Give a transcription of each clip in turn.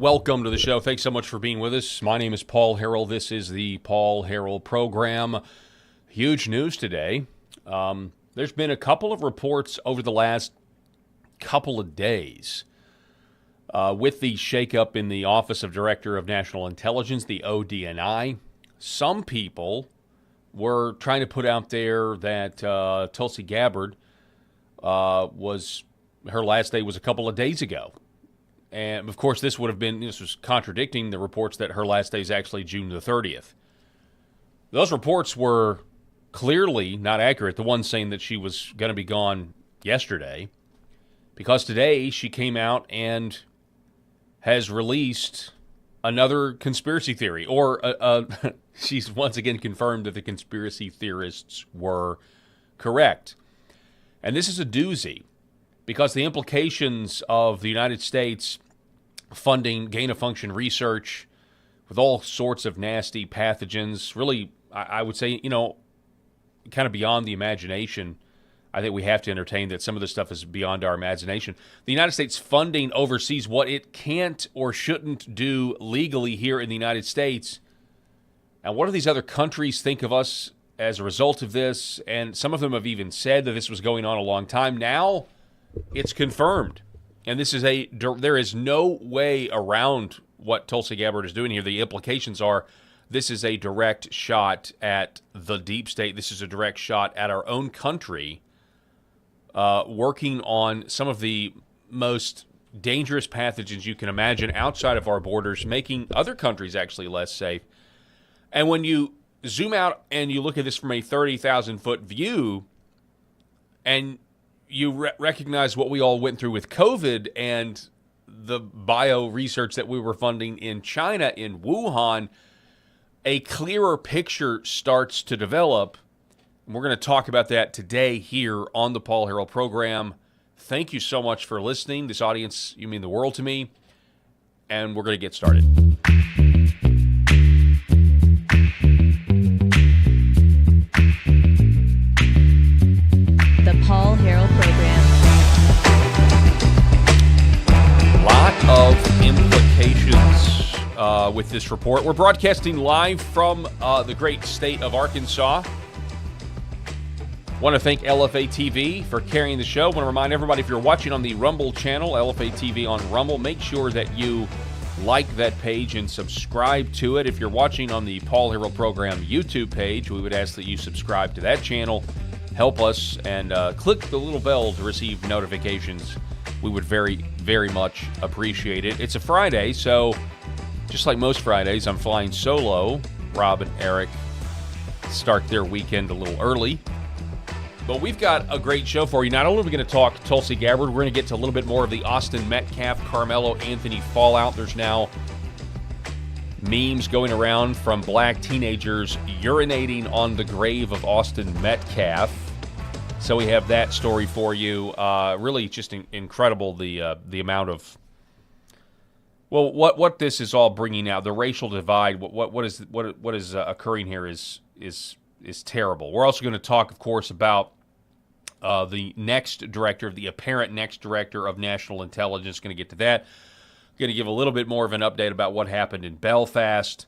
Welcome to the show. Thanks so much for being with us. My name is Paul Harrell. This is the Paul Harrell program. Huge news today. There's been a couple of reports over the last couple of days with the shakeup in the Office of Director of National Intelligence, the ODNI. Some people were trying to put out there that Tulsi Gabbard her last day was a couple of days ago. And, of course, this was contradicting the reports that her last day is actually June the 30th. Those reports were clearly not accurate, the one saying that she was going to be gone yesterday, because today she came out and has released another conspiracy theory, or she's once again confirmed that the conspiracy theorists were correct. And this is a doozy, because the implications of the United States funding gain-of-function research with all sorts of nasty pathogens, really, I would say, kind of beyond the imagination. I think we have to entertain that some of this stuff is beyond our imagination. The United States funding overseas what it can't or shouldn't do legally here in the United States. And what do these other countries think of us as a result of this? And some of them have even said that this was going on a long time. Now it's confirmed. And there is no way around what Tulsi Gabbard is doing here. The implications are this is a direct shot at the deep state. This is a direct shot at our own country, working on some of the most dangerous pathogens you can imagine outside of our borders, making other countries actually less safe. And when you zoom out and you look at this from a 30,000-foot view, and you recognize what we all went through with COVID and the bio research that we were funding in China, in Wuhan, a clearer picture starts to develop. And we're going to talk about that today here on the Paul Harrell program. Thank you so much for listening. This audience, you mean the world to me. And we're going to get started. The Paul Harrell program. Lot of implications with this report. We're broadcasting live from the great state of Arkansas. Want to thank LFA TV for carrying the show. Want to remind everybody, if you're watching on the Rumble channel, LFA TV on Rumble, make sure that you like that page and subscribe to it. If you're watching on the Paul Harrell program YouTube page, we would ask that you subscribe to that channel. Help us and click the little bell to receive notifications. We would very, very much appreciate it. It's a Friday, so just like most Fridays, I'm flying solo. Rob and Eric start their weekend a little early. But we've got a great show for you. Not only are we going to talk Tulsi Gabbard, we're going to get to a little bit more of the Austin Metcalf, Carmelo Anthony fallout. There's now memes going around from black teenagers urinating on the grave of Austin Metcalf. So we have that story for you. Really just incredible, the amount of, well, what this is all bringing out. The racial divide, what is occurring here is terrible. We're also going to talk, of course, about the apparent next director of national intelligence. Going to get to that. Going to give a little bit more of an update about what happened in Belfast,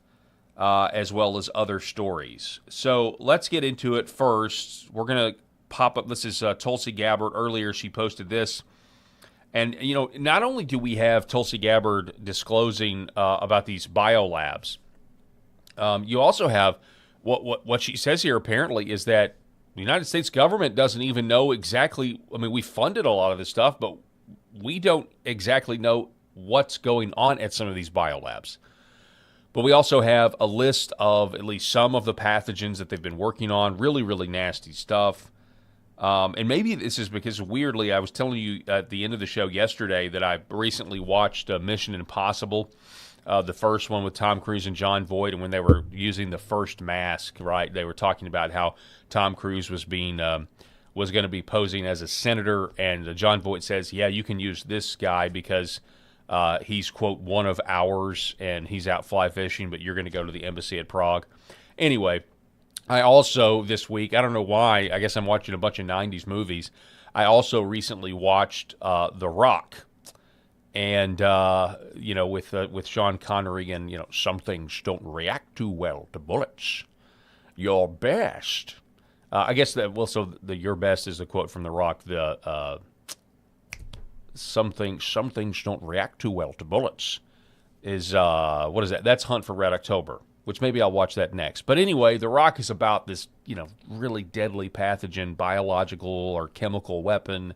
as well as other stories. So let's get into it first. We're going to pop up. This is Tulsi Gabbard. Earlier, she posted this. And, not only do we have Tulsi Gabbard disclosing about these biolabs, you also have what she says here apparently is that the United States government doesn't even know exactly. I mean, we funded a lot of this stuff, but we don't exactly know what's going on at some of these biolabs. But we also have a list of at least some of the pathogens that they've been working on, really, really nasty stuff. And maybe this is because, weirdly, I was telling you at the end of the show yesterday that I recently watched Mission Impossible, the first one with Tom Cruise and John Voight, and when they were using the first mask, right, they were talking about how Tom Cruise was going to be posing as a senator, and John Voight says, yeah, you can use this guy because he's, quote, one of ours, and he's out fly fishing, but you're going to go to the embassy at Prague. Anyway, I also, this week, I don't know why, I guess I'm watching a bunch of 90s movies, I also recently watched The Rock. And with Sean Connery and some things don't react too well to bullets. Your best. I guess so the your best is a quote from The Rock. The some things don't react too well to bullets is what is that? That's Hunt for Red October, which maybe I'll watch that next. But anyway, The Rock is about this really deadly pathogen, biological or chemical weapon.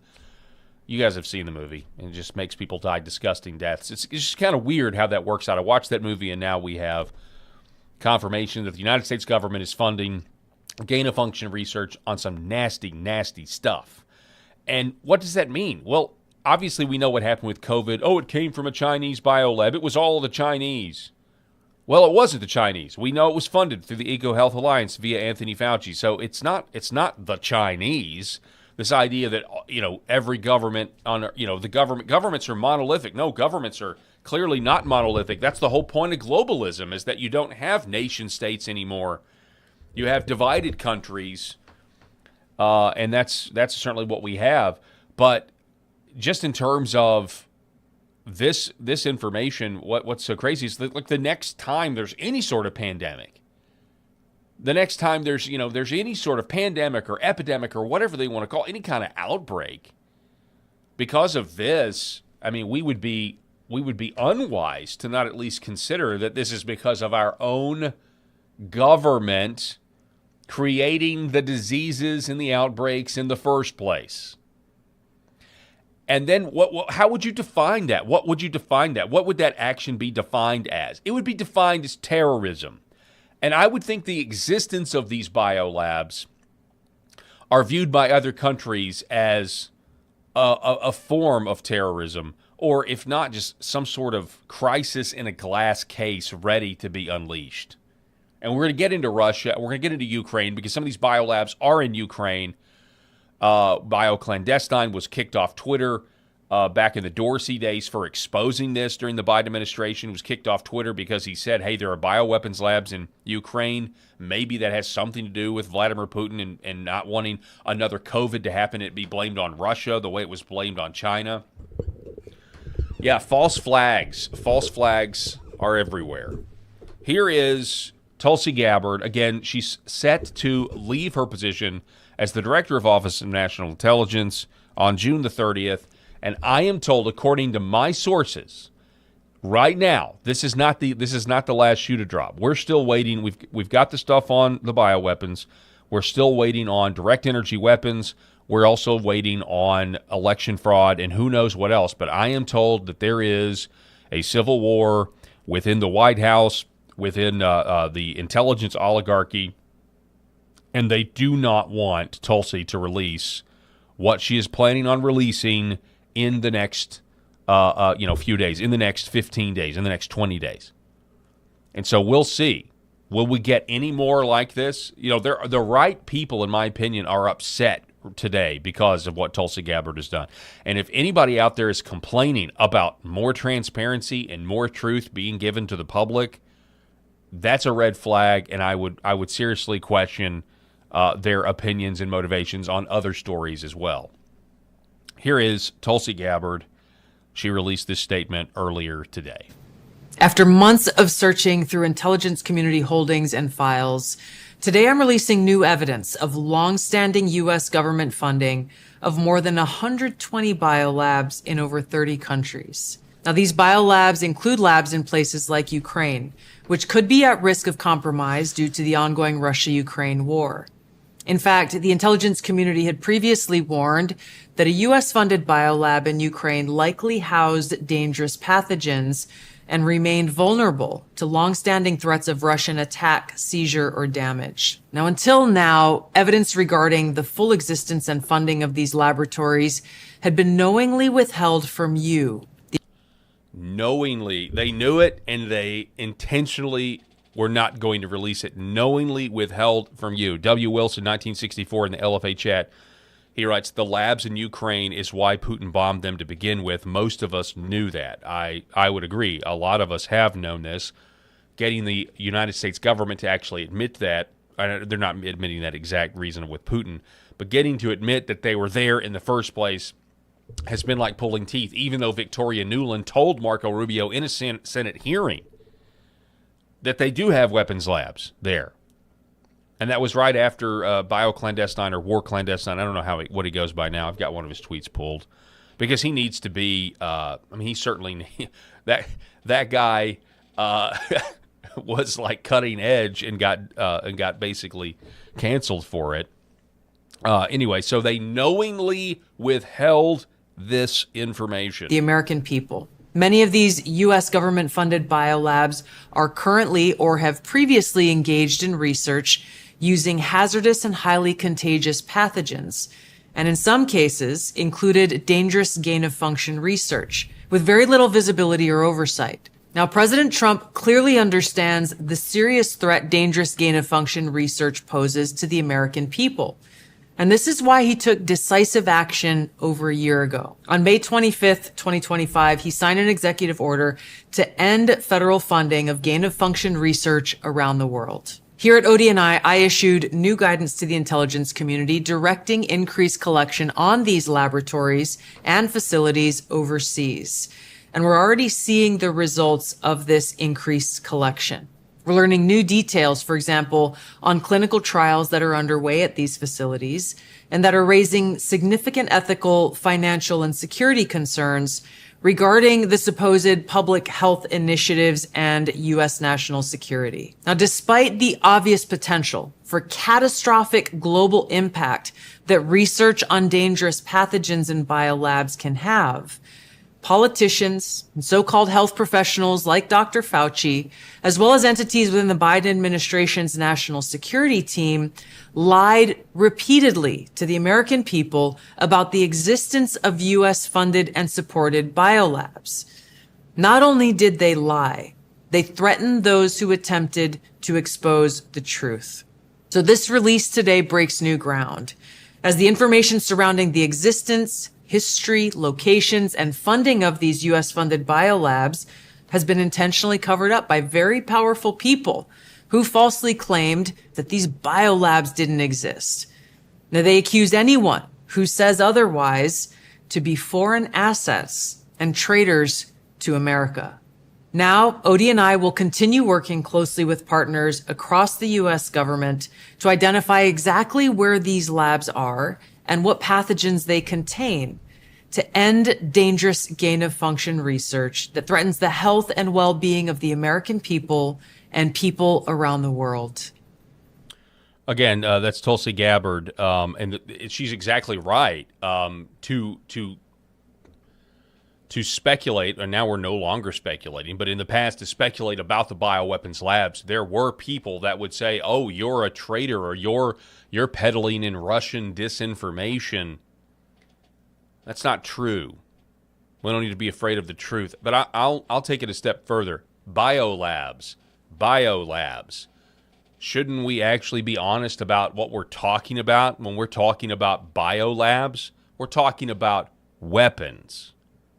You guys have seen the movie, and it just makes people die disgusting deaths. It's just kind of weird how that works out. I watched that movie, and now we have confirmation that the United States government is funding gain-of-function research on some nasty, nasty stuff. And what does that mean? Well, obviously we know what happened with COVID. Oh, it came from a Chinese biolab. It was all the Chinese. Well, it wasn't the Chinese. We know it was funded through the EcoHealth Alliance via Anthony Fauci. So it's not the Chinese. This idea that every government governments are monolithic. No, governments are clearly not monolithic. That's the whole point of globalism, is that you don't have nation states anymore. You have divided countries, and that's certainly what we have. But just in terms of this information, what's so crazy is that, like, the next time there's any sort of pandemic, the next time there's any sort of pandemic or epidemic or whatever they want to call it, any kind of outbreak, because of this, I mean, we would be unwise to not at least consider that this is because of our own government creating the diseases and the outbreaks in the first place. And then how would you define that? What would you define that? What would that action be defined as? It would be defined as terrorism. And I would think the existence of these biolabs are viewed by other countries as a form of terrorism, or if not, just some sort of crisis in a glass case ready to be unleashed. And we're going to get into Russia. We're going to get into Ukraine because some of these biolabs are in Ukraine. BioClandestine was kicked off Twitter back in the Dorsey days for exposing this during the Biden administration. Was kicked off Twitter because he said, hey, there are bioweapons labs in Ukraine. Maybe that has something to do with Vladimir Putin and not wanting another COVID to happen. It be blamed on Russia the way it was blamed on China. Yeah, false flags. False flags are everywhere. Here is Tulsi Gabbard. Again, she's set to leave her position as the Director of Office of National Intelligence on June the 30th. And I am told, according to my sources, right now, this is not the last shoe to drop. We're still waiting. We've got the stuff on the bioweapons. We're still waiting on direct energy weapons. We're also waiting on election fraud and who knows what else. But I am told that there is a civil war within the White House, within the intelligence oligarchy, and they do not want Tulsi to release what she is planning on releasing in the next few days, in the next 15 days, in the next 20 days. And so we'll see. Will we get any more like this? The right people, in my opinion, are upset today because of what Tulsi Gabbard has done. And if anybody out there is complaining about more transparency and more truth being given to the public, that's a red flag, and I would seriously question their opinions and motivations on other stories as well. Here is Tulsi Gabbard. She released this statement earlier today. After months of searching through intelligence community holdings and files, today I'm releasing new evidence of long-standing U.S. government funding of more than 120 biolabs in over 30 countries. Now, these biolabs include labs in places like Ukraine, which could be at risk of compromise due to the ongoing Russia-Ukraine war. In fact, the intelligence community had previously warned that a U.S.-funded biolab in Ukraine likely housed dangerous pathogens and remained vulnerable to long-standing threats of Russian attack, seizure, or damage. Now, until now, evidence regarding the full existence and funding of these laboratories had been knowingly withheld from you. Knowingly. They knew it, and they intentionally were not going to release it. Knowingly withheld from you. W. Wilson, 1964, in the LFA chat. He writes, the labs in Ukraine is why Putin bombed them to begin with. Most of us knew that. I would agree. A lot of us have known this. Getting the United States government to actually admit that, they're not admitting that exact reason with Putin, but getting to admit that they were there in the first place has been like pulling teeth, even though Victoria Nuland told Marco Rubio in a Senate hearing that they do have weapons labs there. And that was right after bioclandestine or war clandestine. I don't know what he goes by now. I've got one of his tweets pulled because he needs to be. He certainly that guy was like cutting edge and got basically canceled for it. Anyway, so they knowingly withheld this information. The American people. Many of these U.S. government-funded biolabs are currently or have previously engaged in research using hazardous and highly contagious pathogens, and in some cases included dangerous gain-of-function research with very little visibility or oversight. Now, President Trump clearly understands the serious threat dangerous gain-of-function research poses to the American people. And this is why he took decisive action over a year ago. On May 25th, 2025, he signed an executive order to end federal funding of gain-of-function research around the world. Here at ODNI, I issued new guidance to the intelligence community directing increased collection on these laboratories and facilities overseas. And we're already seeing the results of this increased collection. We're learning new details, for example, on clinical trials that are underway at these facilities and that are raising significant ethical, financial, and security concerns regarding the supposed public health initiatives and U.S. national security. Now, despite the obvious potential for catastrophic global impact that research on dangerous pathogens in biolabs can have, politicians and so-called health professionals like Dr. Fauci, as well as entities within the Biden administration's national security team, lied repeatedly to the American people about the existence of U.S.-funded and supported biolabs. Not only did they lie, they threatened those who attempted to expose the truth. So this release today breaks new ground, as the information surrounding the existence, history, locations, and funding of these U.S.-funded biolabs has been intentionally covered up by very powerful people who falsely claimed that these biolabs didn't exist. Now, they accuse anyone who says otherwise to be foreign assets and traitors to America. Now, ODNI will continue working closely with partners across the U.S. government to identify exactly where these labs are and what pathogens they contain to end dangerous gain-of-function research that threatens the health and well-being of the American people and people around the world. Again, that's Tulsi Gabbard, and she's exactly right. To speculate, and now we're no longer speculating, but in the past to speculate about the bioweapons labs, there were people that would say, "Oh, you're a traitor," or "You're peddling in Russian disinformation." That's not true. We don't need to be afraid of the truth. But I'll take it a step further. Biolabs. Shouldn't we actually be honest about what we're talking about when we're talking about biolabs? We're talking about weapons.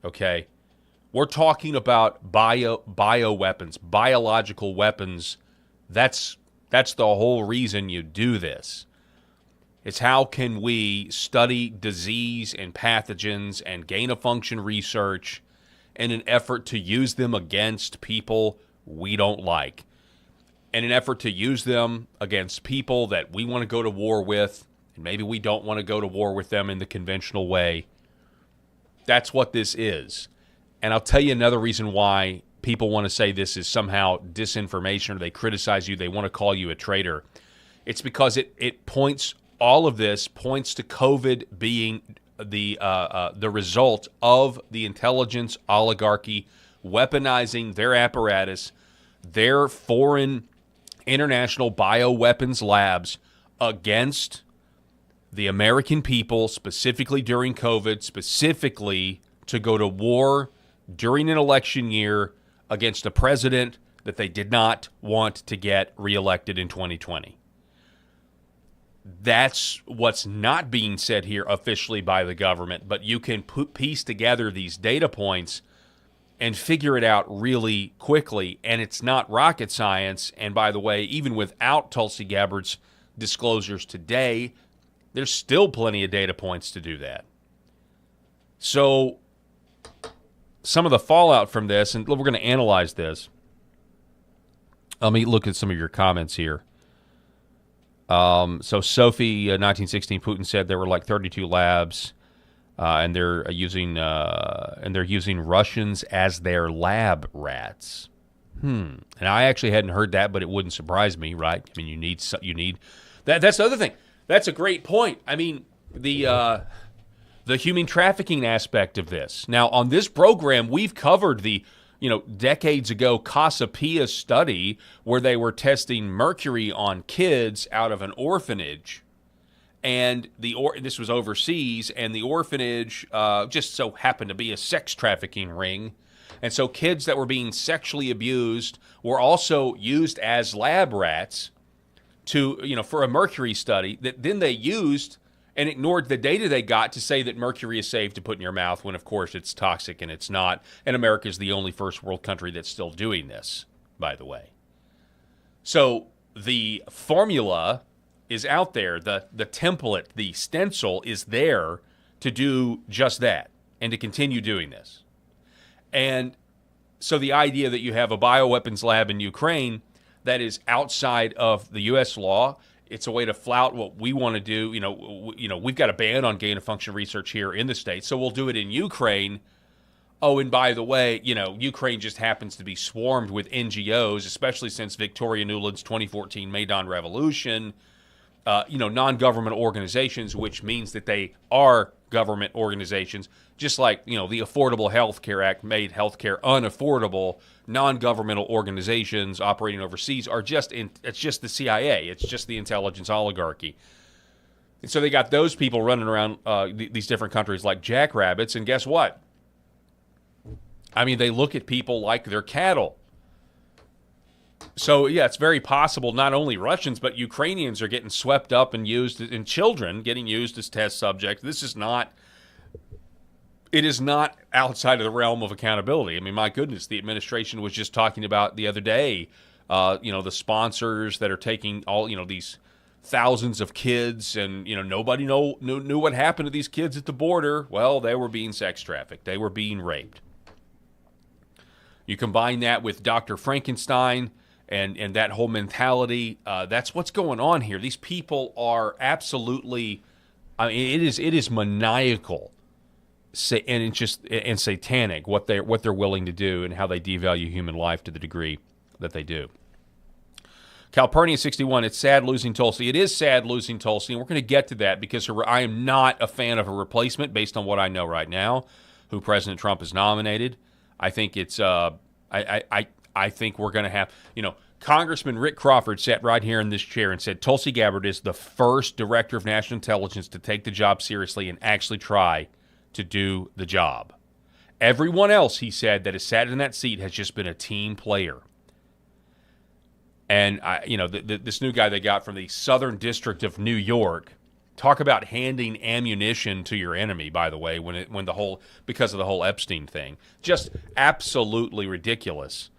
Okay? We're talking about bioweapons, biological weapons. That's the whole reason you do this. It's how can we study disease and pathogens and gain-of-function research in an effort to use them against people we don't like, in an effort to use them against people that we want to go to war with, and maybe we don't want to go to war with them in the conventional way. That's what this is. And I'll tell you another reason why people want to say this is somehow disinformation, or they criticize you, they want to call you a traitor. It's because it points, all of this points to COVID being the result of the intelligence oligarchy weaponizing their apparatus, their foreign international bioweapons labs against the American people, specifically during COVID, specifically to go to war during an election year against a president that they did not want to get reelected in 2020. That's what's not being said here officially by the government, but you can piece together these data points and figure it out really quickly, and it's not rocket science. And by the way, even without Tulsi Gabbard's disclosures today, there's still plenty of data points to do that. So some of the fallout from this, and we're going to analyze this. Let me look at some of your comments here. So Sophie, 1916, Putin said there were like 32 labs, and they're using Russians as their lab rats. And I actually hadn't heard that, but it wouldn't surprise me, right? I mean, you need that. That's the other thing. That's a great point. I mean, the human trafficking aspect of this. Now, on this program, we've covered the decades ago Cassiopeia study where they were testing mercury on kids out of an orphanage, and this was overseas, and the orphanage just so happened to be a sex trafficking ring. And so kids that were being sexually abused were also used as lab rats for a mercury study that then they used and ignored the data they got to say that mercury is safe to put in your mouth when, of course, it's toxic and it's not. And America is the only first world country that's still doing this, by the way. So the formula is out there. The template, the stencil is there to do just that and to continue doing this. And so the idea that you have a bioweapons lab in Ukraine that is outside of the U.S. law, it's a way to flout what we want to do. We've got a ban on gain-of-function research here in the States, so we'll do it in Ukraine. Oh, and by the way, Ukraine just happens to be swarmed with NGOs, especially since Victoria Nuland's 2014 Maidan Revolution. Non-government organizations, which means that they are government organizations, just like, the Affordable Health Care Act made healthcare unaffordable. Non-governmental organizations operating overseas are it's just the CIA. It's just the intelligence oligarchy. And so they got those people running around these different countries like jackrabbits, and guess what? I mean, they look at people like they're cattle. So, yeah, it's very possible not only Russians, but Ukrainians are getting swept up and used, and children getting used as test subjects. It is not outside of the realm of accountability. I mean, my goodness, the administration was just talking about the other day, the sponsors that are taking all, these thousands of kids, and, nobody knew what happened to these kids at the border. Well, they were being sex trafficked. They were being raped. You combine that with Dr. Frankenstein and that whole mentality. That's what's going on here. These people are absolutely, it is maniacal, and it's just and satanic what they're willing to do and how they devalue human life to the degree that they do. Calpurnia 61, it's sad losing Tulsi. It is sad losing Tulsi, and we're going to get to that because I am not a fan of a replacement based on what I know right now, who President Trump has nominated. I think it's I think we're going to have, Congressman Rick Crawford sat right here in this chair and said Tulsi Gabbard is the first director of national intelligence to take the job seriously and actually try to do the job. Everyone else, he said, that has sat in that seat has just been a team player. And this new guy they got from the Southern District of New York, talk about handing ammunition to your enemy, by the way, because of the whole Epstein thing. Just absolutely ridiculous.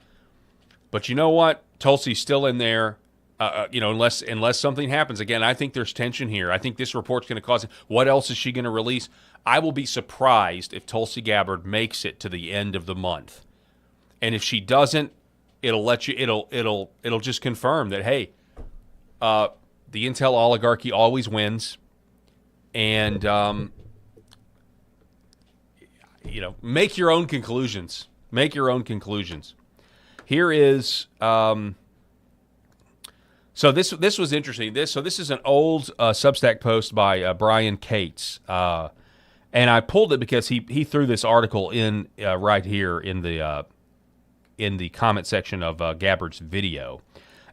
But you know what? Tulsi's still in there, unless something happens. Again, I think there's tension here. I think this report's going to cause it. What else is she going to release? I will be surprised if Tulsi Gabbard makes it to the end of the month. And if she doesn't, it'll just confirm that, hey, the intel oligarchy always wins. And, make your own conclusions. Make your own conclusions. Here is, so this was interesting. This is an old Substack post by Brian Cates. And I pulled it because he threw this article in right here in the comment section of Gabbard's video.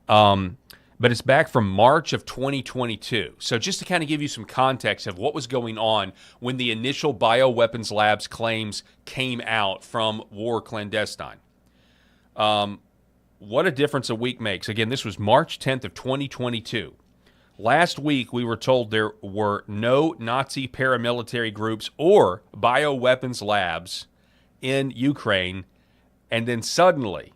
But it's back from March of 2022. So just to kind of give you some context of what was going on when the initial bioweapons labs claims came out from War Clandestine. What a difference a week makes. Again, this was March 10th of 2022. Last week, we were told there were no Nazi paramilitary groups or bioweapons labs in Ukraine. And then suddenly,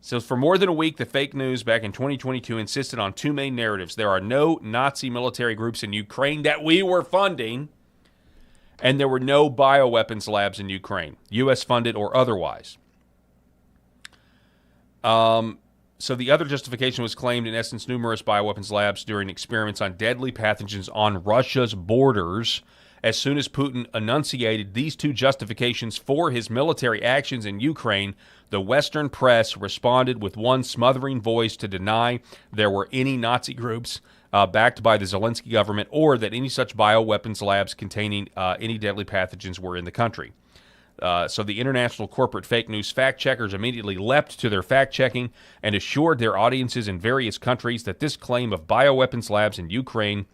so for more than a week, the fake news back in 2022 insisted on two main narratives. There are no Nazi military groups in Ukraine that we were funding. And there were no bioweapons labs in Ukraine, U.S. funded or otherwise. So the other justification was claimed, in essence, numerous bioweapons labs during experiments on deadly pathogens on Russia's borders. As soon as Putin enunciated these two justifications for his military actions in Ukraine, the Western press responded with one smothering voice to deny there were any Nazi groups backed by the Zelensky government or that any such bioweapons labs containing any deadly pathogens were in the country. So the international corporate fake news fact-checkers immediately leapt to their fact-checking and assured their audiences in various countries that this claim of bioweapons labs in Ukraine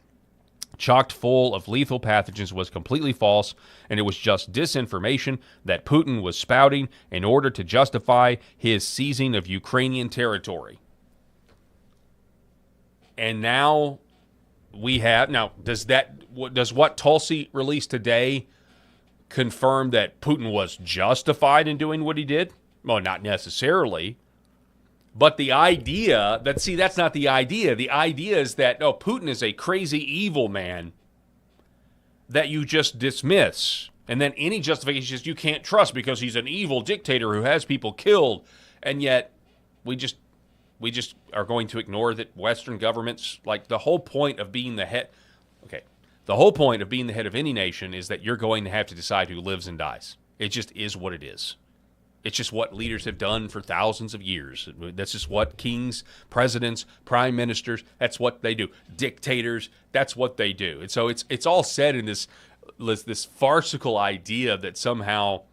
chocked full of lethal pathogens was completely false, and it was just disinformation that Putin was spouting in order to justify his seizing of Ukrainian territory. And now does what Tulsi released today confirm that Putin was justified in doing what he did? Well, not necessarily. But the idea that's not the idea. The idea is that, no, Putin is a crazy evil man that you just dismiss. And then any justification is you can't trust because he's an evil dictator who has people killed. And yet we just are going to ignore that Western governments, like the whole point of being the head. Okay. The whole point of being the head of any nation is that you're going to have to decide who lives and dies. It just is what it is. It's just what leaders have done for thousands of years. That's just what kings, presidents, prime ministers, that's what they do. Dictators, that's what they do. And so it's all said in this farcical idea that somehow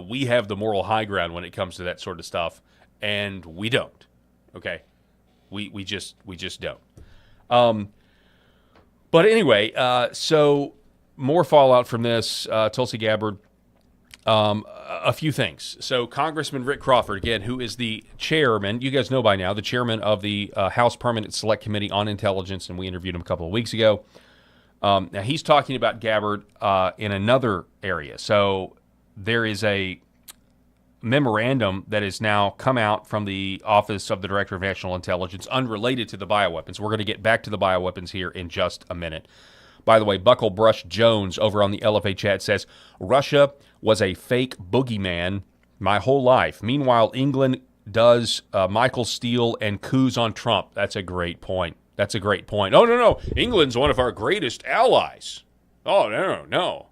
we have the moral high ground when it comes to that sort of stuff, and we don't. Okay? We just don't. But anyway, so more fallout from this. Tulsi Gabbard. A few things. So Congressman Rick Crawford, again, who is the chairman, you guys know by now, the chairman of the House Permanent Select Committee on Intelligence, and we interviewed him a couple of weeks ago. Now, he's talking about Gabbard in another area. So there is a memorandum that has now come out from the Office of the Director of National Intelligence unrelated to the bioweapons. We're going to get back to the bioweapons here in just a minute. By the way, Bucklebrush Jones over on the LFA chat says, Russia was a fake boogeyman my whole life. Meanwhile, England does Michael Steele and coups on Trump. That's a great point. That's a great point. Oh, no. England's one of our greatest allies. Oh, no.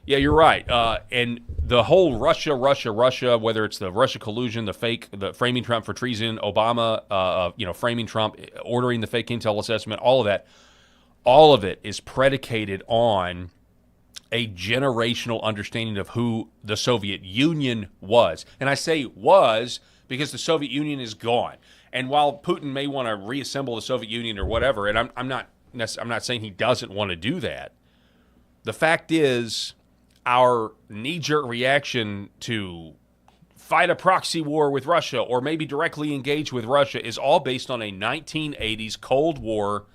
Yeah, you're right. And the whole Russia, whether it's the Russia collusion, the framing Trump for treason, Obama, framing Trump, ordering the fake intel assessment, all of it is predicated on a generational understanding of who the Soviet Union was. And I say was because the Soviet Union is gone. And while Putin may want to reassemble the Soviet Union or whatever, and I'm not saying he doesn't want to do that, the fact is our knee-jerk reaction to fight a proxy war with Russia or maybe directly engage with Russia is all based on a 1980s Cold War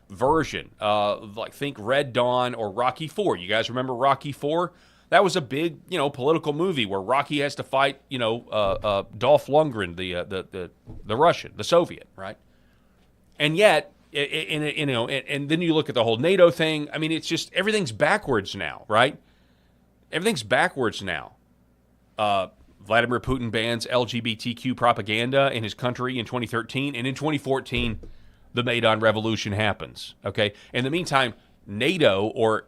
version. Like think Red Dawn or Rocky IV. You guys remember Rocky IV? That was a big, political movie where Rocky has to fight, Dolph Lundgren, the Russian, the Soviet, right? And yet, and then you look at the whole NATO thing. I mean, it's just everything's backwards now, right? Everything's backwards now. Vladimir Putin bans LGBTQ propaganda in his country in 2013, and in 2014, the Maidan Revolution happens. Okay. In the meantime, NATO, or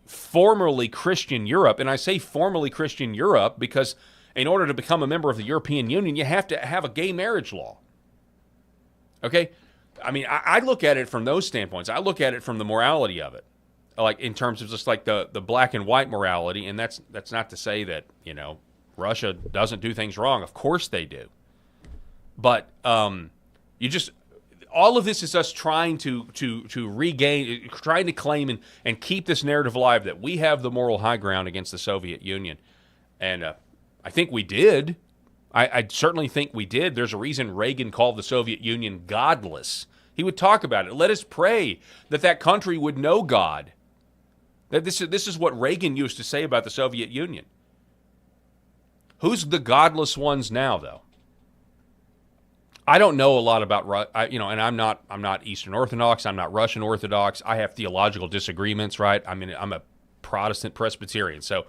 formerly Christian Europe, and I say formerly Christian Europe because in order to become a member of the European Union, you have to have a gay marriage law. Okay. I mean, I look at it from those standpoints. I look at it from the morality of it, like in terms of just like the black and white morality. And that's not to say that, Russia doesn't do things wrong. Of course they do. But all of this is us trying to regain, trying to claim and keep this narrative alive that we have the moral high ground against the Soviet Union. And I think we did. I certainly think we did. There's a reason Reagan called the Soviet Union godless. He would talk about it. Let us pray that country would know God. That this is what Reagan used to say about the Soviet Union. Who's the godless ones now, though? I don't know a lot about, and I'm not Eastern Orthodox. I'm not Russian Orthodox. I have theological disagreements, right? I mean, I'm a Protestant Presbyterian. So,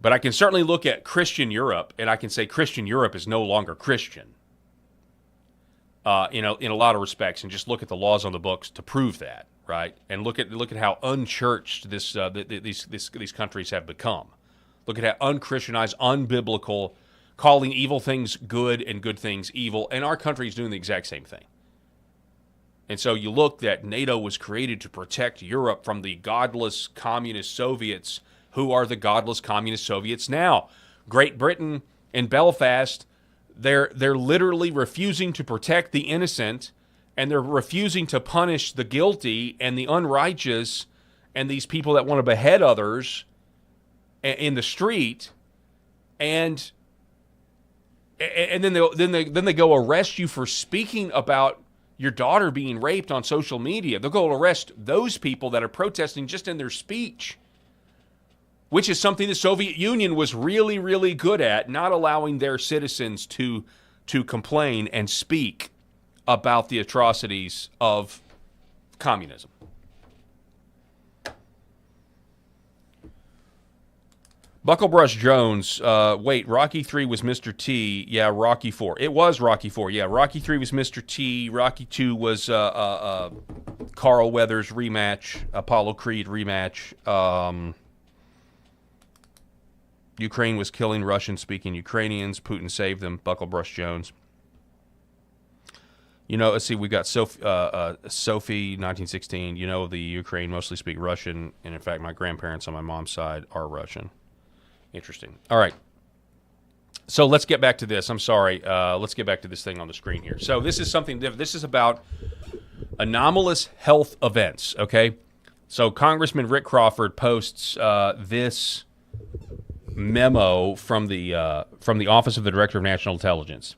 but I can certainly look at Christian Europe, and I can say Christian Europe is no longer Christian. In a lot of respects, and just look at the laws on the books to prove that, right? And look at how unchurched these countries have become. Look at how unchristianized, unbiblical, calling evil things good and good things evil, and our country is doing the exact same thing. And so you look that NATO was created to protect Europe from the godless communist Soviets, who are the godless communist Soviets now. Great Britain and Belfast, they're literally refusing to protect the innocent, and they're refusing to punish the guilty and the unrighteous and these people that want to behead others in the street, and then they go arrest you for speaking about your daughter being raped on social media. They'll go arrest those people that are protesting just in their speech, which is something the Soviet Union was really, really good at, not allowing their citizens to complain and speak about the atrocities of communism. Bucklebrush Jones, wait, Rocky 3 was Mr. T. Yeah, Rocky 4. It was Rocky 4. Yeah, Rocky 3 was Mr. T. Rocky 2 was Carl Weathers rematch, Apollo Creed rematch. Ukraine was killing Russian-speaking Ukrainians. Putin saved them. Bucklebrush Jones. Let's see, we got Sophie, 1916. The Ukraine mostly speak Russian, and in fact, my grandparents on my mom's side are Russian. Interesting. All right. So let's get back to this. I'm sorry. Let's get back to this thing on the screen here. So this is something different. This is about anomalous health events, okay? So Congressman Rick Crawford posts this memo from the Office of the Director of National Intelligence.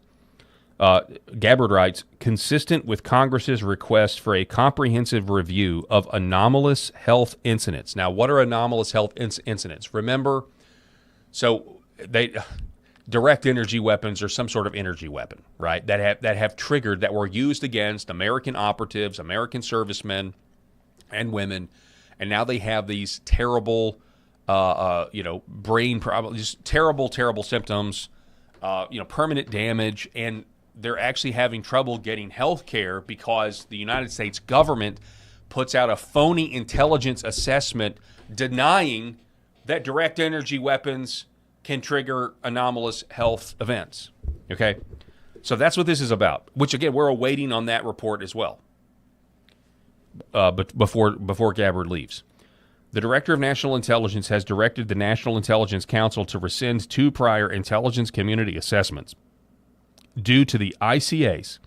Gabbard writes, consistent with Congress's request for a comprehensive review of anomalous health incidents. Now, what are anomalous health incidents? Remember, so direct energy weapons are some sort of energy weapon, right? That were used against American operatives, American servicemen and women, and now they have these terrible, brain problems, just terrible symptoms, permanent damage, and they're actually having trouble getting health care because the United States government puts out a phony intelligence assessment denying that direct energy weapons can trigger anomalous health events. Okay? So that's what this is about, which, again, we're awaiting on that report as well, but before Gabbard leaves. The Director of National Intelligence has directed the National Intelligence Council to rescind 2 prior intelligence community assessments due to the ICA's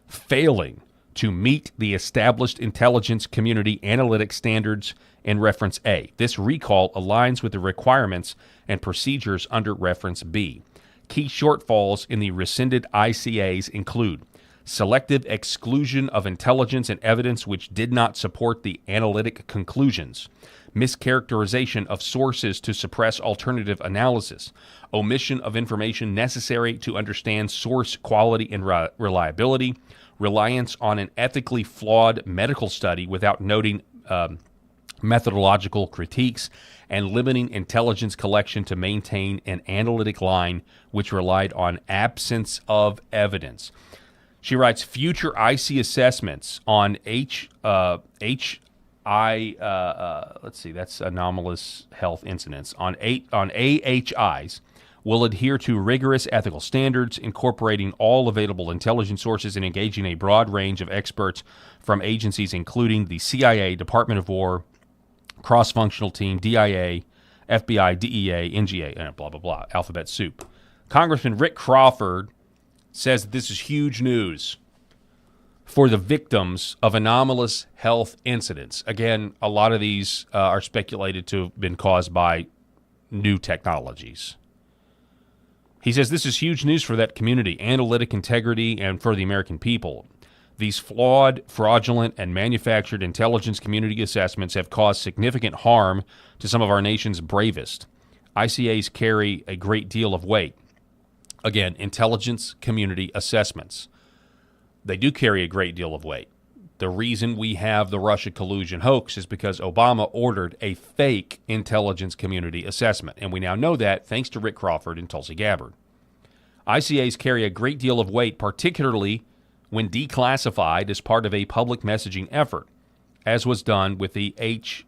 failing to meet the established intelligence community analytic standards in Reference A. This recall aligns with the requirements and procedures under Reference B. Key shortfalls in the rescinded ICAs include selective exclusion of intelligence and evidence which did not support the analytic conclusions, mischaracterization of sources to suppress alternative analysis, omission of information necessary to understand source quality and reliability, reliance on an ethically flawed medical study without noting methodological critiques, and limiting intelligence collection to maintain an analytic line which relied on absence of evidence. She writes, future IC assessments on let's see, that's anomalous health incidents, on AHIs will adhere to rigorous ethical standards, incorporating all available intelligence sources and engaging a broad range of experts from agencies including the CIA, Department of War, Cross-Functional Team, DIA, FBI, DEA, NGA, and blah, blah, blah, alphabet soup. Congressman Rick Crawford says that this is huge news for the victims of anomalous health incidents. Again, a lot of these are speculated to have been caused by new technologies. He says this is huge news for that community, analytic integrity, and for the American people. These flawed, fraudulent, and manufactured intelligence community assessments have caused significant harm to some of our nation's bravest. ICAs carry a great deal of weight. Again, intelligence community assessments. They do carry a great deal of weight. The reason we have the Russia collusion hoax is because Obama ordered a fake intelligence community assessment, and we now know that thanks to Rick Crawford and Tulsi Gabbard. ICAs carry a great deal of weight, particularly when declassified as part of a public messaging effort, as was done with the AHIICA.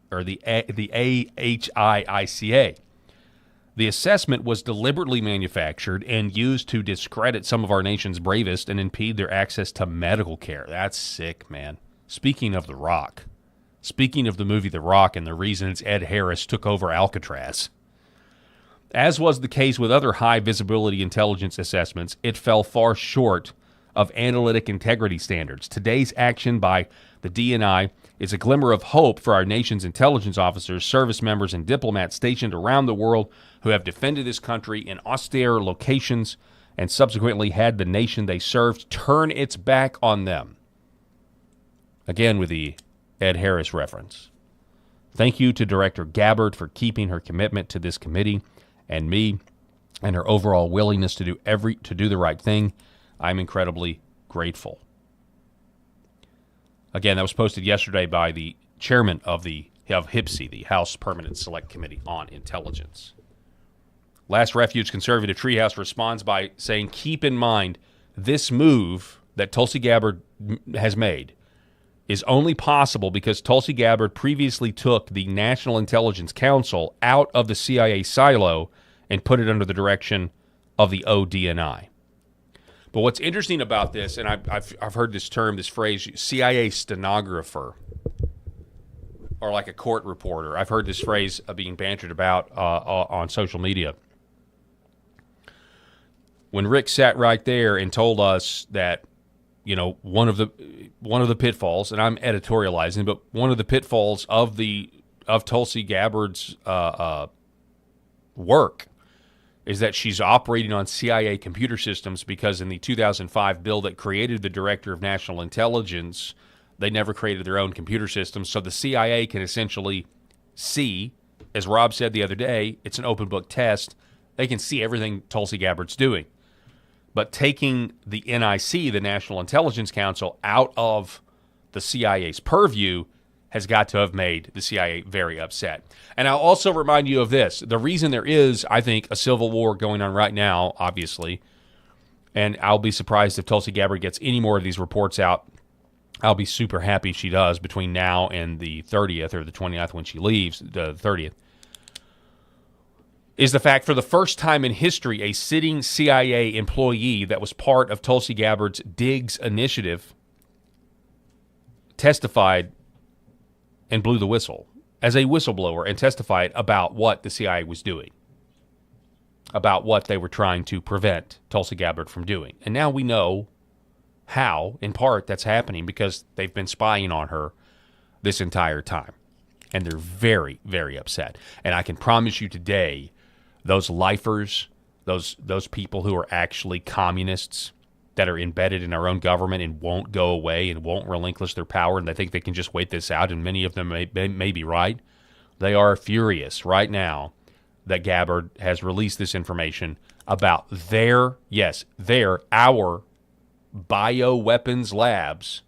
The assessment was deliberately manufactured and used to discredit some of our nation's bravest and impede their access to medical care. That's sick, man. Speaking of The Rock, speaking of the movie The Rock and the reason it's Ed Harris took over Alcatraz. As was the case with other high-visibility intelligence assessments, it fell far short of analytic integrity standards. Today's action by the DNI is a glimmer of hope for our nation's intelligence officers, service members, and diplomats stationed around the world who have defended this country in austere locations and subsequently had the nation they served turn its back on them. Again, with the Ed Harris reference. Thank you to Director Gabbard for keeping her commitment to this committee and me, and her overall willingness to do the right thing. I'm incredibly grateful. Again, that was posted yesterday by the chairman of HPSI, the House Permanent Select Committee on Intelligence. Last Refuge Conservative Treehouse responds by saying, keep in mind, this move that Tulsi Gabbard has made is only possible because Tulsi Gabbard previously took the National Intelligence Council out of the CIA silo and put it under the direction of the ODNI. But what's interesting about this, and I've heard this term, this phrase, CIA stenographer, or like a court reporter. I've heard this phrase being bantered about on social media. When Rick sat right there and told us that, you know, one of the pitfalls, and I'm editorializing, but one of the pitfalls of Tulsi Gabbard's work is that she's operating on CIA computer systems because in the 2005 bill that created the Director of National Intelligence, they never created their own computer systems. So the CIA can essentially see, as Rob said the other day, it's an open book test. They can see everything Tulsi Gabbard's doing. But taking the NIC, the National Intelligence Council, out of the CIA's purview has got to have made the CIA very upset. And I'll also remind you of this. The reason there is, I think, a civil war going on right now, obviously, and I'll be surprised if Tulsi Gabbard gets any more of these reports out. I'll be super happy she does between now and the 30th or the 29th when she leaves, the 30th, is the fact for the first time in history, a sitting CIA employee that was part of Tulsi Gabbard's DIGS initiative testified and blew the whistle as a whistleblower and testified about what the CIA was doing, about what they were trying to prevent Tulsi Gabbard from doing. And now we know how, in part, that's happening because they've been spying on her this entire time. And they're very, very upset. And I can promise you today, those lifers, those people who are actually communists that are embedded in our own government and won't go away and won't relinquish their power, and they think they can just wait this out, and many of them may be right. They are furious right now that Gabbard has released this information about our bioweapons labs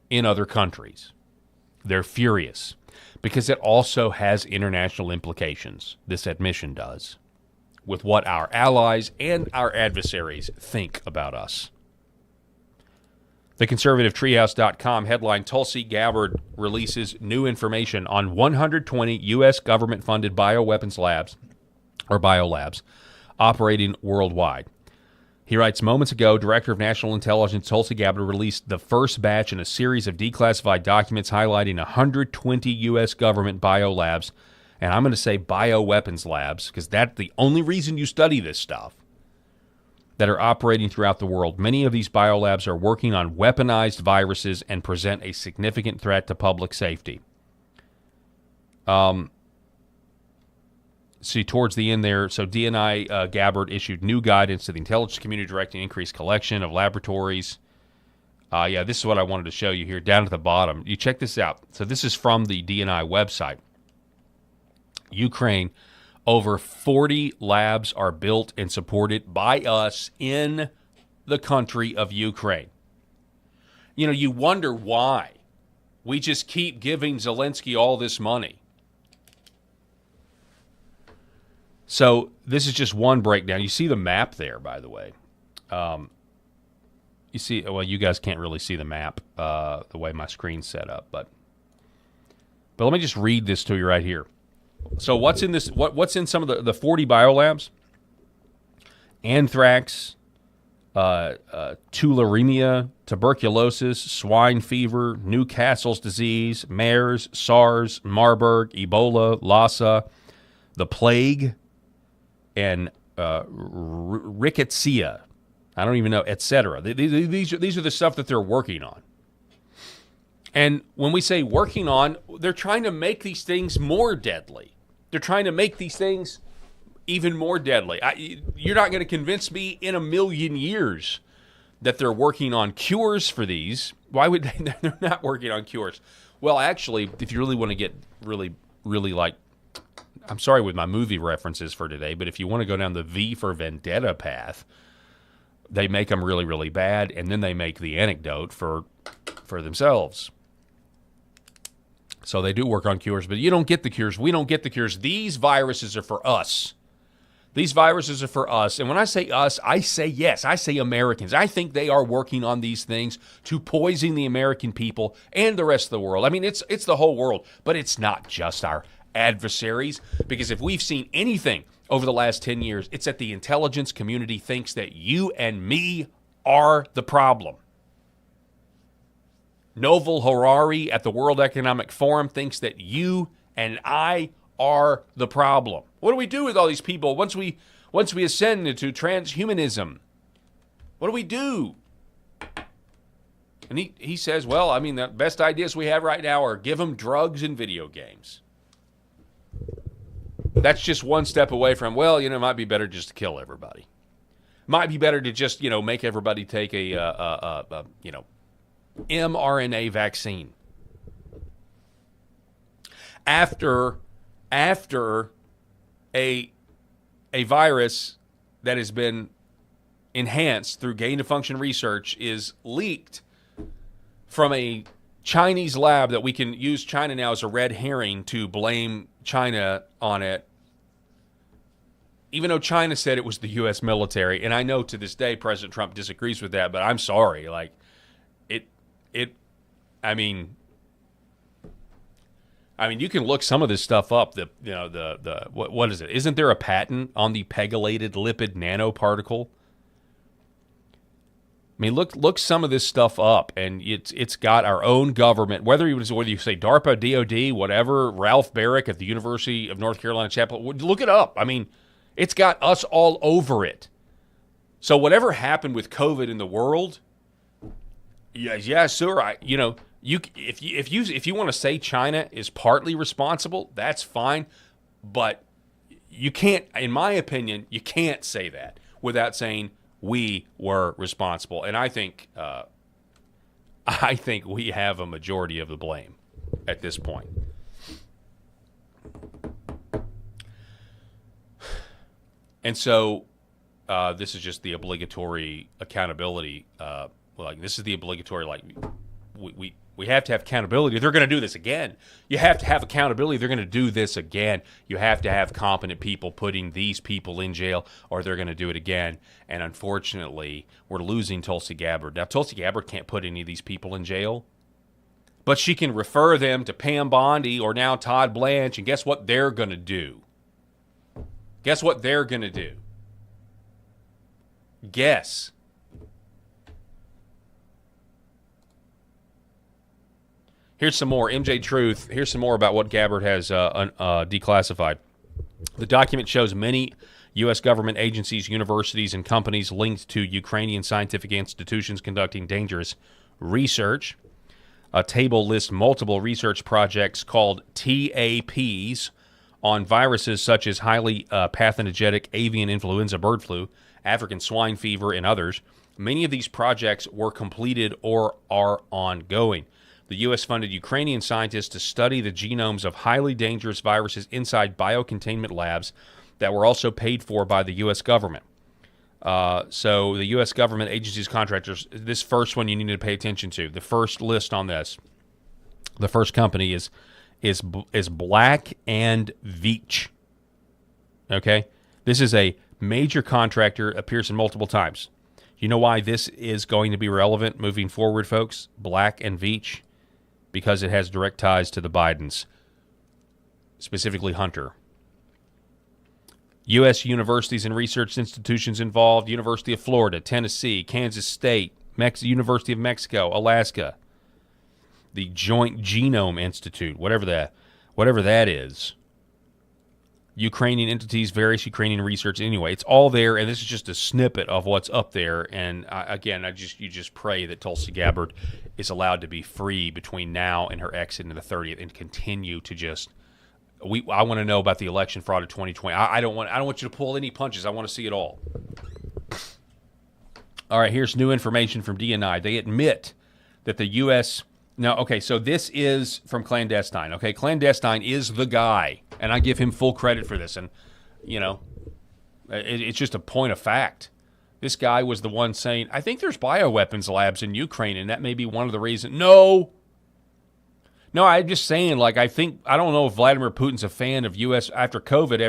in other countries. They're furious because it also has international implications, this admission does, with what our allies and our adversaries think about us. TheConservativeTreehouse.com headline, Tulsi Gabbard releases new information on 120 U.S. government-funded bioweapons labs, or biolabs, operating worldwide. He writes, moments ago, Director of National Intelligence Tulsi Gabbard released the first batch in a series of declassified documents highlighting 120 U.S. government biolabs, and I'm going to say bioweapons labs, because that's the only reason you study this stuff, that are operating throughout the world. Many of these biolabs are working on weaponized viruses and present a significant threat to public safety. See, towards the end there, so DNI Gabbard issued new guidance to the intelligence community directing increased collection of laboratories. This is what I wanted to show you here down at the bottom. You check this out. So this is from the DNI website. Ukraine, over 40 labs are built and supported by us in the country of Ukraine. you wonder why. We just keep giving Zelensky all this money. So this is just one breakdown. You see the map there, by the way. You see, well, you guys can't really see the map the way my screen's set up, but let me just read this to you right here. So what's in this? What's in some of the 40 biolabs? Anthrax, tularemia, tuberculosis, swine fever, Newcastle's disease, MERS, SARS, Marburg, Ebola, Lassa, the plague, and rickettsia. I don't even know, etc. These are the stuff that they're working on. And when we say working on, they're trying to make these things more deadly. They're trying to make these things even more deadly. You're not going to convince me in a million years that they're working on cures for these. Why would they? They're not working on cures. Well, actually, if you really want to get really, really like, I'm sorry with my movie references for today, but if you want to go down the V for Vendetta path, they make them really, really bad, and then they make the anecdote for themselves. So they do work on cures, but you don't get the cures. We don't get the cures. These viruses are for us. These viruses are for us. And when I say us, I say yes. I say Americans. I think they are working on these things to poison the American people and the rest of the world. I mean, it's the whole world, but it's not just our adversaries, because if we've seen anything over the last 10 years, it's that the intelligence community thinks that you and me are the problem. Novel Harari at the World Economic Forum thinks that you and I are the problem. What do we do with all these people once we ascend into transhumanism? What do we do? And he says, well, I mean, the best ideas we have right now are give them drugs and video games. That's just one step away from, well, it might be better just to kill everybody. Might be better to just, make everybody take a mRNA vaccine. After a virus that has been enhanced through gain-of-function research is leaked from a Chinese lab that we can use China now as a red herring to blame China on it, even though China said it was the U.S. military. And I know to this day President Trump disagrees with that, but I'm sorry. I mean, you can look some of this stuff up. What is it? Isn't there a patent on the pegylated lipid nanoparticle? I mean, look some of this stuff up, and it's got our own government. Whether you say DARPA, DOD, whatever, Ralph Barrick at the University of North Carolina Chapel, look it up. I mean, it's got us all over it. So whatever happened with COVID in the world, yeah, sir. If you want to say China is partly responsible, that's fine, but you can't. In my opinion, you can't say that without saying we were responsible. And I think we have a majority of the blame at this point. And so this is just the obligatory accountability. This is the obligatory, we have to have accountability. They're going to do this again. You have to have accountability. They're going to do this again. You have to have competent people putting these people in jail, or they're going to do it again. And unfortunately, we're losing Tulsi Gabbard. Now, Tulsi Gabbard can't put any of these people in jail, but she can refer them to Pam Bondi or now Todd Blanche, and guess what they're going to do? Guess what they're going to do? Guess. Here's some more. MJ Truth. Here's some more about what Gabbard has declassified. The document shows many U.S. government agencies, universities, and companies linked to Ukrainian scientific institutions conducting dangerous research. A table lists multiple research projects called TAPs on viruses such as highly pathogenic avian influenza, bird flu, African swine fever, and others. Many of these projects were completed or are ongoing. The U.S. funded Ukrainian scientists to study the genomes of highly dangerous viruses inside biocontainment labs that were also paid for by the U.S. government. So the U.S. government agencies, contractors, this first one you need to pay attention to. The first list on this, the first company is Black and Veatch. Okay? This is a major contractor, appears in multiple times. You know why this is going to be relevant moving forward, folks? Black and Veatch, because it has direct ties to the Bidens, specifically Hunter. U.S. universities and research institutions involved: University of Florida, Tennessee, Kansas State, University of Mexico, Alaska, the Joint Genome Institute, whatever that is. Ukrainian entities, various Ukrainian research. Anyway, it's all there, and this is just a snippet of what's up there. And you just pray that Tulsi Gabbard is allowed to be free between now and her exit in the 30th, and continue to just. I want to know about the election fraud of 2020. I don't want you to pull any punches. I want to see it all. All right, here's new information from DNI. They admit that the U.S. Now, okay, so this is from Clandestine. Okay, Clandestine is the guy, and I give him full credit for this. And, it's just a point of fact. This guy was the one saying, I think there's bioweapons labs in Ukraine, and that may be one of the reasons. No, I'm just saying, I don't know if Vladimir Putin's a fan of U.S. after COVID,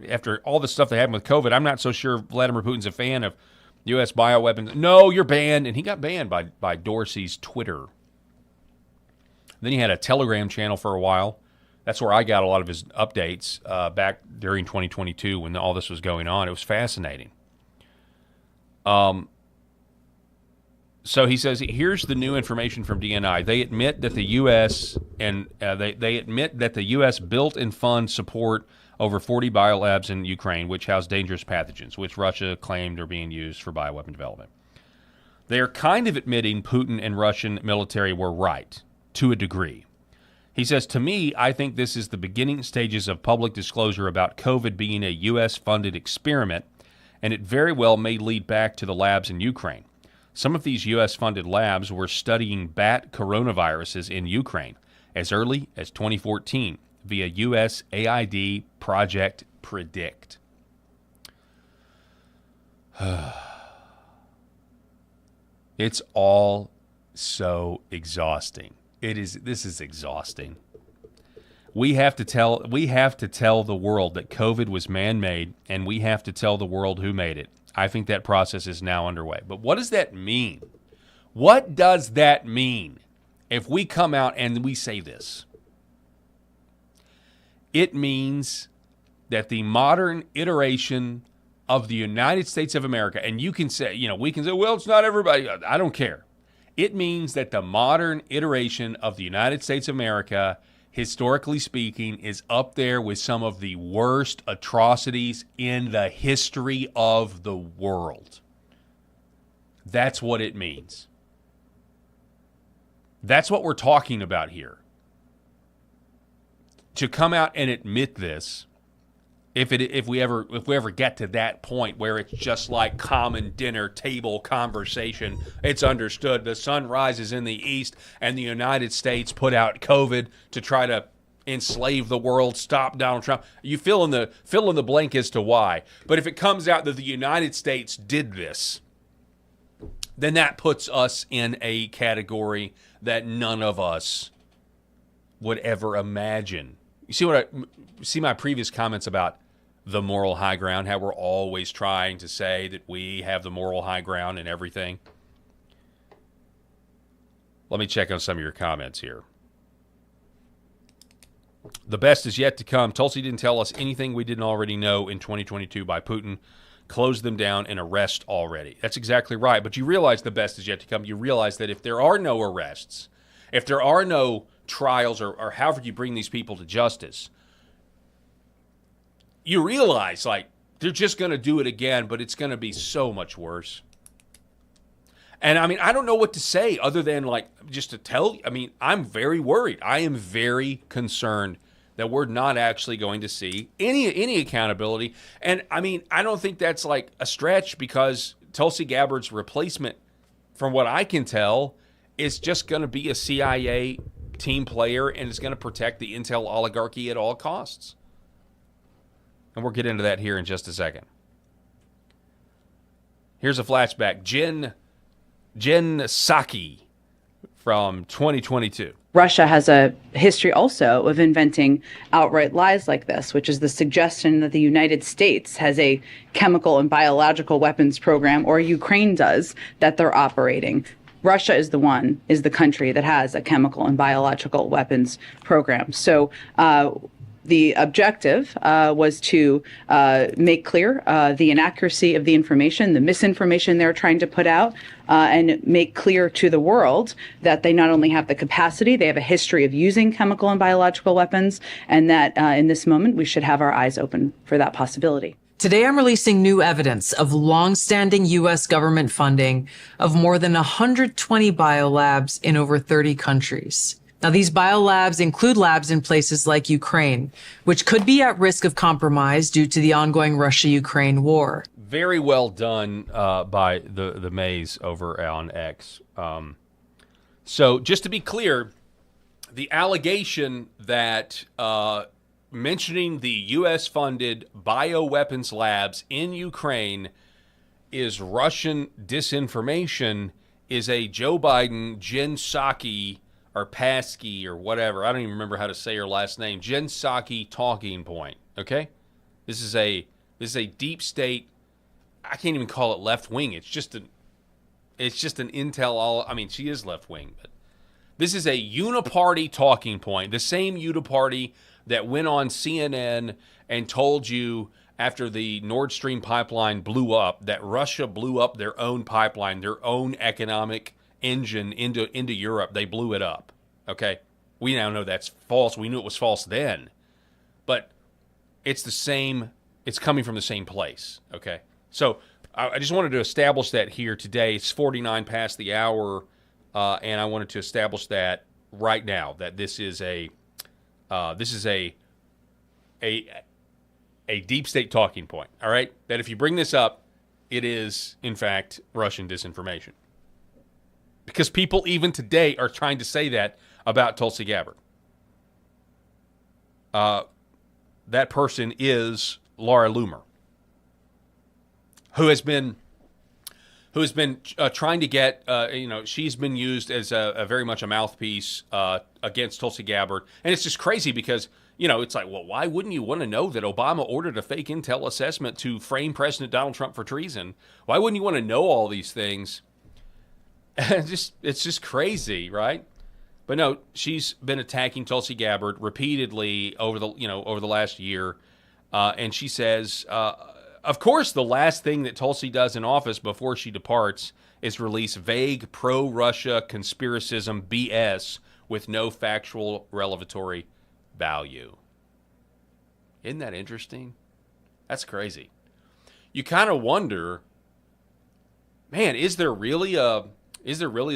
after all the stuff that happened with COVID. I'm not so sure Vladimir Putin's a fan of U.S. bioweapons. No, you're banned. And he got banned by Dorsey's Twitter. Then he had a Telegram channel for a while. That's where I got a lot of his updates back during 2022 when all this was going on. It was fascinating. So he says, here's the new information from DNI. They admit that the U.S. they admit that the U.S. built and funds support over 40 biolabs in Ukraine, which house dangerous pathogens, which Russia claimed are being used for bioweapon development. They are kind of admitting Putin and Russian military were right, to a degree. He says, to me, I think this is the beginning stages of public disclosure about COVID being a U.S.-funded experiment, and it very well may lead back to the labs in Ukraine. Some of these U.S.-funded labs were studying bat coronaviruses in Ukraine as early as 2014 via USAID Project Predict. It's all so exhausting. This is exhausting. We have to tell the world that COVID was man-made, and we have to tell the world who made it. I think that process is now underway. But what does that mean? What does that mean if we come out and we say this? It means that the modern iteration of the United States of America, and you can say, we can say, well, it's not everybody. I don't care. It means that the modern iteration of the United States of America, historically speaking, is up there with some of the worst atrocities in the history of the world. That's what it means. That's what we're talking about here. To come out and admit this, if we ever get to that point where it's just like common dinner table conversation, it's understood the sun rises in the east and the United States put out COVID to try to enslave the world, stop Donald Trump. You fill in the blank as to why. But if it comes out that the United States did this, then that puts us in a category that none of us would ever imagine. You see my previous comments about the moral high ground, how we're always trying to say that we have the moral high ground and everything. Let me check on some of your comments here. The best is yet to come. Tulsi didn't tell us anything we didn't already know in 2022 by Putin. Close them down and arrest already. That's exactly right. But you realize the best is yet to come. You realize that if there are no arrests, if there are no trials or however you bring these people to justice, you realize, they're just going to do it again, but it's going to be so much worse. And, I don't know what to say other than, just to tell you. I'm very worried. I am very concerned that we're not actually going to see any accountability. And, I don't think that's, a stretch, because Tulsi Gabbard's replacement, from what I can tell, is just going to be a CIA team player and is going to protect the intel oligarchy at all costs. And we'll get into that here in just a second. Here's a flashback. Jen Psaki from 2022. Russia has a history also of inventing outright lies like this, which is the suggestion that the United States has a chemical and biological weapons program, or Ukraine does, that they're operating. Russia is the country that has a chemical and biological weapons program. So the objective was to make clear the inaccuracy of the information, the misinformation they're trying to put out, and make clear to the world that they not only have the capacity, they have a history of using chemical and biological weapons, and that in this moment we should have our eyes open for that possibility. Today, I'm releasing new evidence of longstanding U.S. government funding of more than 120 biolabs in over 30 countries. Now, these biolabs include labs in places like Ukraine, which could be at risk of compromise due to the ongoing Russia-Ukraine war. Very well done by the Mays over on X. So just to be clear, the allegation that mentioning the U.S.-funded bioweapons labs in Ukraine is Russian disinformation is a Joe Biden, Jen Psaki, or Paskey, or whatever. I don't even remember how to say her last name. Jen Psaki talking point, okay? This is a deep state. I can't even call it left wing. It's just an intel. I mean, she is left wing, but this is a uniparty talking point. The same uniparty that went on CNN and told you after the Nord Stream pipeline blew up that Russia blew up their own pipeline, their own economic engine into Europe. They blew it up. Okay? We now know that's false. We knew it was false then. But it's the same. It's coming from the same place. Okay? So I just wanted to establish that here today. It's 49 past the hour, and I wanted to establish that right now, that this is a deep state talking point, all right? That if you bring this up, it is, in fact, Russian disinformation. Because people even today are trying to say that about Tulsi Gabbard. That person is Laura Loomer, who has been trying to get, she's been used as a very much a mouthpiece against Tulsi Gabbard. And it's just crazy because, it's like, well, why wouldn't you want to know that Obama ordered a fake intel assessment to frame President Donald Trump for treason? Why wouldn't you want to know all these things? It's just crazy, right? But no, she's been attacking Tulsi Gabbard repeatedly over the last year. And she says, of course, the last thing that Tulsi does in office before she departs is release vague pro-Russia conspiracism BS with no factual relevatory value. Isn't that interesting? That's crazy. You kind of wonder, man, is there really a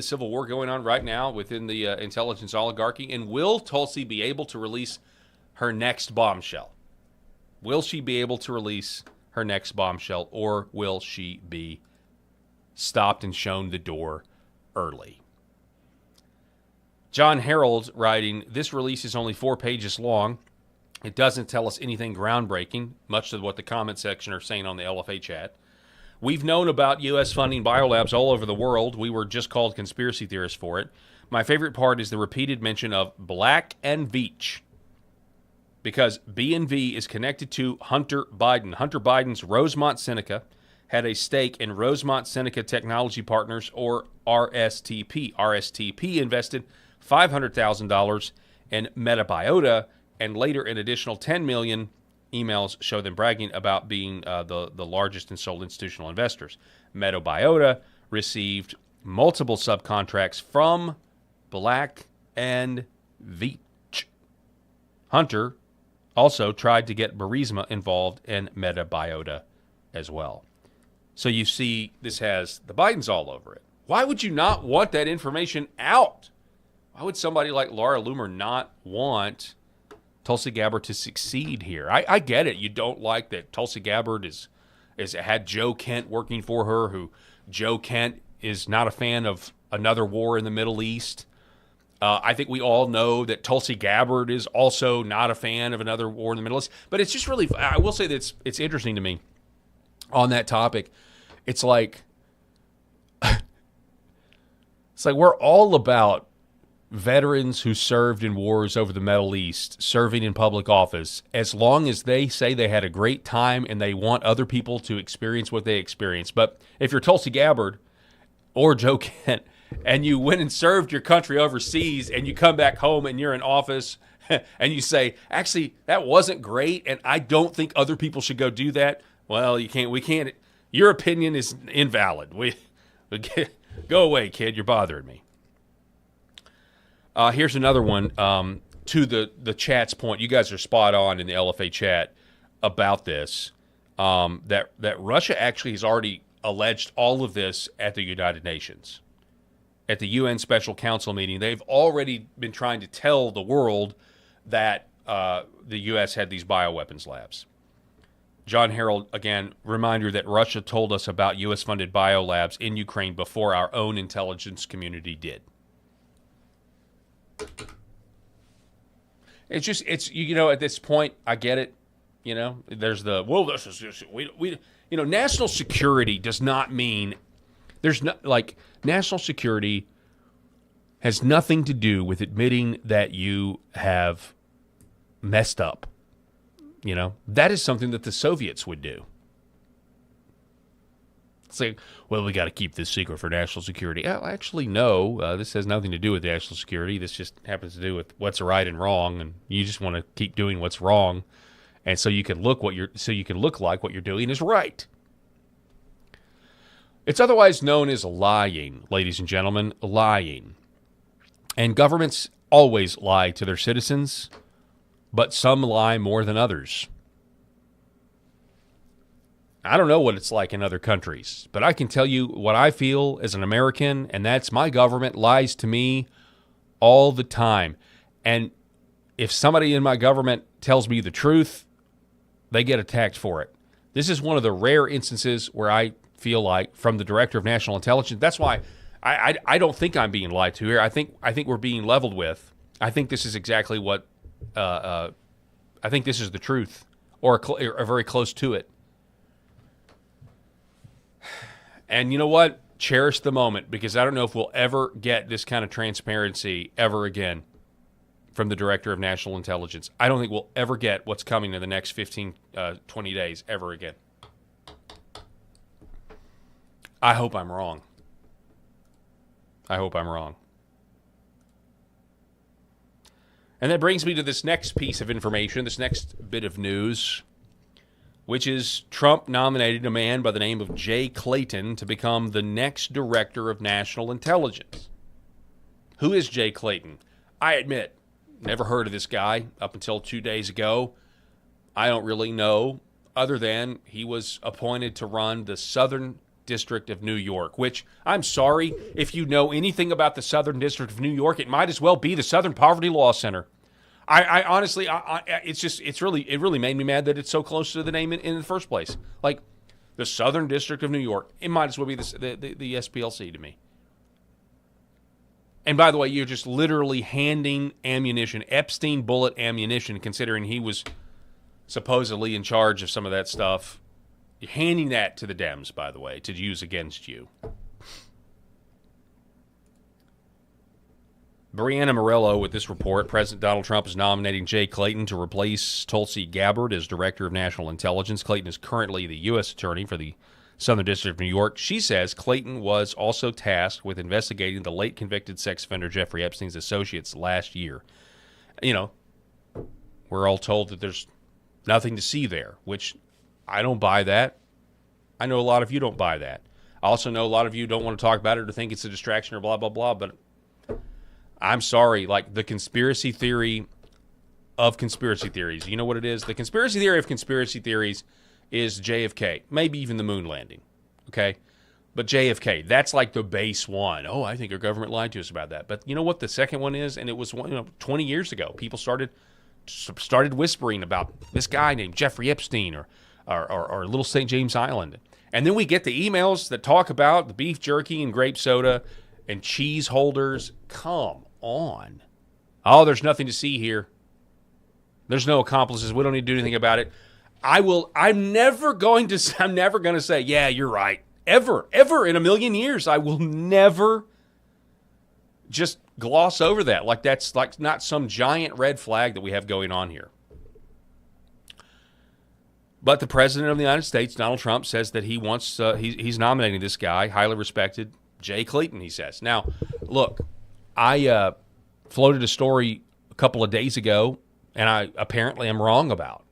civil war going on right now within the intelligence oligarchy? And will Tulsi be able to release her next bombshell? Will she be able to release her next bombshell, or will she be stopped and shown the door early? John Harrell writing, this release is only 4 pages long. It doesn't tell us anything groundbreaking, much of what the comment section are saying on the LFA chat. We've known about U.S. funding biolabs all over the world. We were just called conspiracy theorists for it. My favorite part is the repeated mention of Black and Veatch, because B&V is connected to Hunter Biden. Hunter Biden's Rosemont Seneca had a stake in Rosemont Seneca Technology Partners, or RSTP. RSTP invested $500,000 in Metabiota, and later an additional $10 million. Emails show them bragging about being the largest and sole institutional investors. Metabiota received multiple subcontracts from Black and Veatch. Hunter also tried to get Burisma involved in Metabiota as well. So you see, this has the Bidens all over it. Why would you not want that information out? Why would somebody like Laura Loomer not want Tulsi Gabbard to succeed here? I get it. You don't like that Tulsi Gabbard is had Joe Kent working for her, who Joe Kent is not a fan of another war in the Middle East. I think we all know that Tulsi Gabbard is also not a fan of another war in the Middle East. But it's just really, I will say that it's interesting to me on that topic. It's like It's like we're all about veterans who served in wars over the Middle East, serving in public office, as long as they say they had a great time and they want other people to experience what they experienced. But if you're Tulsi Gabbard or Joe Kent and you went and served your country overseas and you come back home and you're in office and you say, actually, that wasn't great and I don't think other people should go do that, well, we can't, your opinion is invalid. Go away, kid, you're bothering me. Here's another one to the chat's point. You guys are spot on in the LFA chat about this, that Russia actually has already alleged all of this at the United Nations. At the UN Special Council meeting, they've already been trying to tell the world that the U.S. had these bioweapons labs. John Harrell, again, reminder that Russia told us about U.S.-funded biolabs in Ukraine before our own intelligence community did. It's just, at this point, I get it. There's this is just, we national security does not mean, national security has nothing to do with admitting that you have messed up. That is something that the Soviets would do. It's like, well, we got to keep this secret for national security. Actually, no, this has nothing to do with national security. This just happens to do with what's right and wrong, and you just want to keep doing what's wrong, and so you can look like what you're doing is right. It's otherwise known as lying, ladies and gentlemen, lying. And governments always lie to their citizens, but some lie more than others. I don't know what it's like in other countries, but I can tell you what I feel as an American, and that's my government lies to me all the time. And if somebody in my government tells me the truth, they get attacked for it. This is one of the rare instances where I feel like, from the Director of National Intelligence, that's why I don't think I'm being lied to here. I think we're being leveled with. I think this is exactly what, I think this is the truth, or very close to it. And you know what? Cherish the moment, because I don't know if we'll ever get this kind of transparency ever again from the Director of National Intelligence. I don't think we'll ever get what's coming in the next 15, 20 days ever again. I hope I'm wrong. I hope I'm wrong. And that brings me to this next piece of information, this next bit of news, which is Trump nominated a man by the name of Jay Clayton to become the next Director of National Intelligence. Who is Jay Clayton? I admit, never heard of this guy up until 2 days ago. I don't really know, other than he was appointed to run the Southern District of New York, which, I'm sorry, if you know anything about the Southern District of New York, it might as well be the Southern Poverty Law Center. I honestly, it really made me mad that it's so close to the name in the first place. Like, the Southern District of New York, it might as well be the SPLC to me. And by the way, you're just literally handing ammunition, Epstein bullet ammunition, considering he was supposedly in charge of some of that stuff. You're handing that to the Dems, by the way, to use against you. Brianna Morello with this report. President Donald Trump is nominating Jay Clayton to replace Tulsi Gabbard as Director of National Intelligence. Clayton is currently the U.S. Attorney for the Southern District of New York. She says Clayton was also tasked with investigating the late convicted sex offender Jeffrey Epstein's associates last year. We're all told that there's nothing to see there, which I don't buy that. I know a lot of you don't buy that. I also know a lot of you don't want to talk about it or think it's a distraction or blah, blah, blah, but I'm sorry, like the conspiracy theory of conspiracy theories. You know what it is? The conspiracy theory of conspiracy theories is JFK, maybe even the moon landing, okay? But JFK, that's like the base one. Oh, I think our government lied to us about that. But you know what the second one is? And it was 20 years ago. People started whispering about this guy named Jeffrey Epstein or Little St. James Island. And then we get the emails that talk about the beef jerky and grape soda and cheese holders. Come on. Oh, there's nothing to see here. There's no accomplices. We don't need to do anything about it. I'm never going to say, yeah, you're right. Ever in a million years, I will never just gloss over that like that's like not some giant red flag that we have going on here. But the president of the United States, Donald Trump, says that he wants he's nominating this guy, highly respected Jay Clayton, he says. Now, look, I floated a story a couple of days ago, and I apparently am wrong about.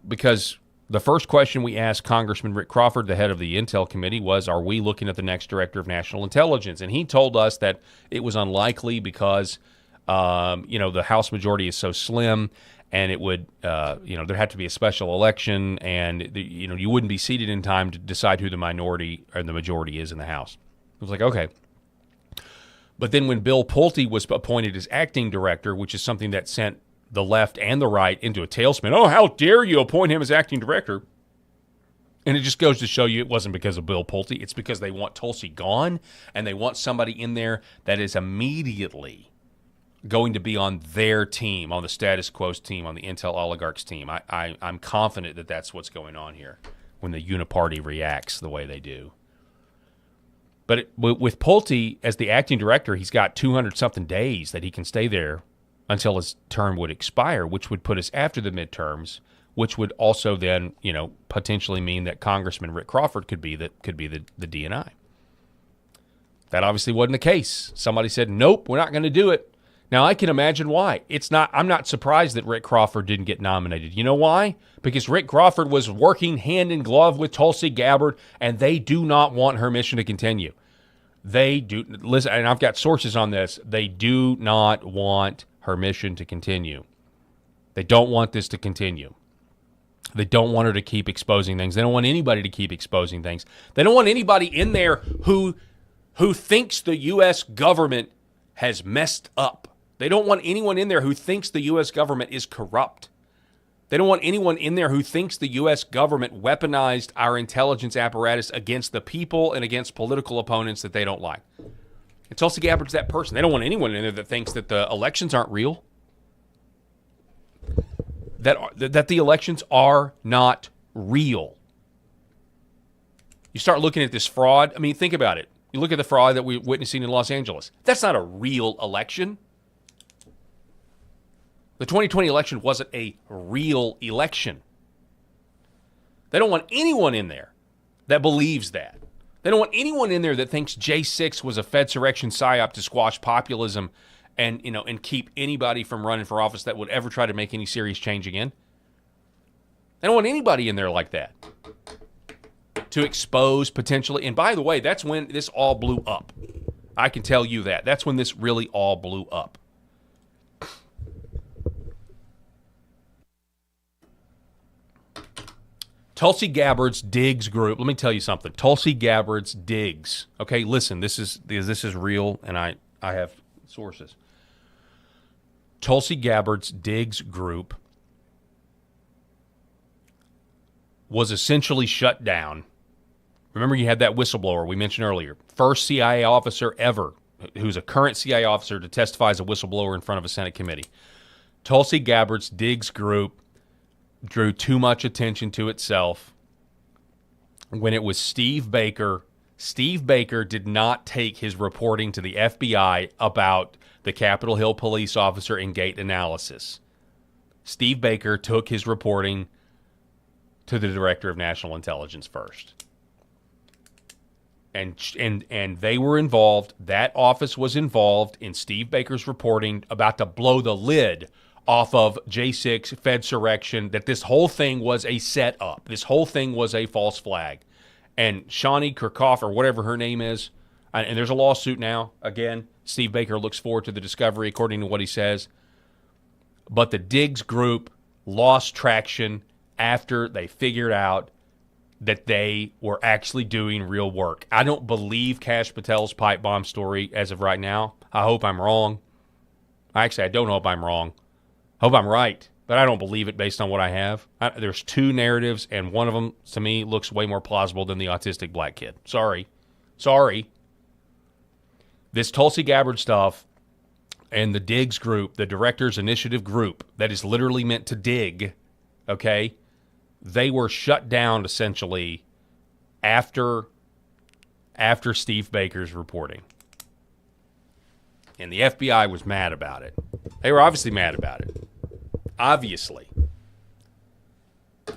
Because the first question we asked Congressman Rick Crawford, the head of the Intel Committee, was, are we looking at the next director of national intelligence? And he told us that it was unlikely because, the House majority is so slim, and it would, there'd have to be a special election, and, you wouldn't be seated in time to decide who the minority or the majority is in the House. I was like, okay. But then when Bill Pulte was appointed as acting director, which is something that sent the left and the right into a tailspin. Oh, how dare you appoint him as acting director? And it just goes to show you it wasn't because of Bill Pulte. It's because they want Tulsi gone, and they want somebody in there that is immediately going to be on their team, on the status quo's team, on the Intel oligarchs team. I'm confident that that's what's going on here when the uniparty reacts the way they do. But with Pulte as the acting director, he's got 200-something days that he can stay there until his term would expire, which would put us after the midterms, which would also then, potentially mean that Congressman Rick Crawford could be the DNI. That obviously wasn't the case. Somebody said, nope, we're not going to do it. Now, I can imagine why. I'm not surprised that Rick Crawford didn't get nominated. You know why? Because Rick Crawford was working hand in glove with Tulsi Gabbard, and they do not want her mission to continue. They do, listen, and I've got sources on this, they do not want her mission to continue. They don't want this to continue. They don't want her to keep exposing things. They don't want anybody to keep exposing things. They don't want anybody in there who thinks the U.S. government has messed up. They don't want anyone in there who thinks the U.S. government is corrupt. They don't want anyone in there who thinks the U.S. government weaponized our intelligence apparatus against the people and against political opponents that they don't like. And Tulsi Gabbard's that person. They don't want anyone in there that thinks that the elections aren't real. That the elections are not real. You start looking at this fraud. I mean, think about it. You look at the fraud that we're witnessing in Los Angeles. That's not a real election. The 2020 election wasn't a real election. They don't want anyone in there that believes that. They don't want anyone in there that thinks J6 was a Fedsurrection psyop to squash populism and keep anybody from running for office that would ever try to make any serious change again. They don't want anybody in there like that to expose potentially. And by the way, that's when this all blew up. I can tell you that. That's when this really all blew up. Tulsi Gabbard's Diggs group. Let me tell you something. Tulsi Gabbard's Diggs. Okay, listen. This is real, and I have sources. Tulsi Gabbard's Diggs group was essentially shut down. Remember, you had that whistleblower we mentioned earlier, first CIA officer ever, who's a current CIA officer to testify as a whistleblower in front of a Senate committee. Tulsi Gabbard's Diggs group drew too much attention to itself when it was Steve Baker. Steve Baker did not take his reporting to the FBI about the Capitol Hill police officer and gate analysis. Steve Baker took his reporting to the Director of National Intelligence first. And they were involved. That office was involved in Steve Baker's reporting about to blow the lid off of J6 Fedsurrection, that this whole thing was a setup. This whole thing was a false flag. And Shawnee Kirchhoff, or whatever her name is, and there's a lawsuit now. Again, Steve Baker looks forward to the discovery, according to what he says. But the Diggs group lost traction after they figured out that they were actually doing real work. I don't believe Kash Patel's pipe bomb story as of right now. I hope I'm wrong. Actually, I don't hope I'm wrong. I hope I'm right, but I don't believe it based on what I have. There's two narratives, and one of them, to me, looks way more plausible than the autistic black kid. Sorry. This Tulsi Gabbard stuff and the Diggs group, the Directors Initiative group, that is literally meant to dig, okay, they were shut down, essentially, after Steve Baker's reporting. And the FBI was mad about it. They were obviously mad about it. Obviously.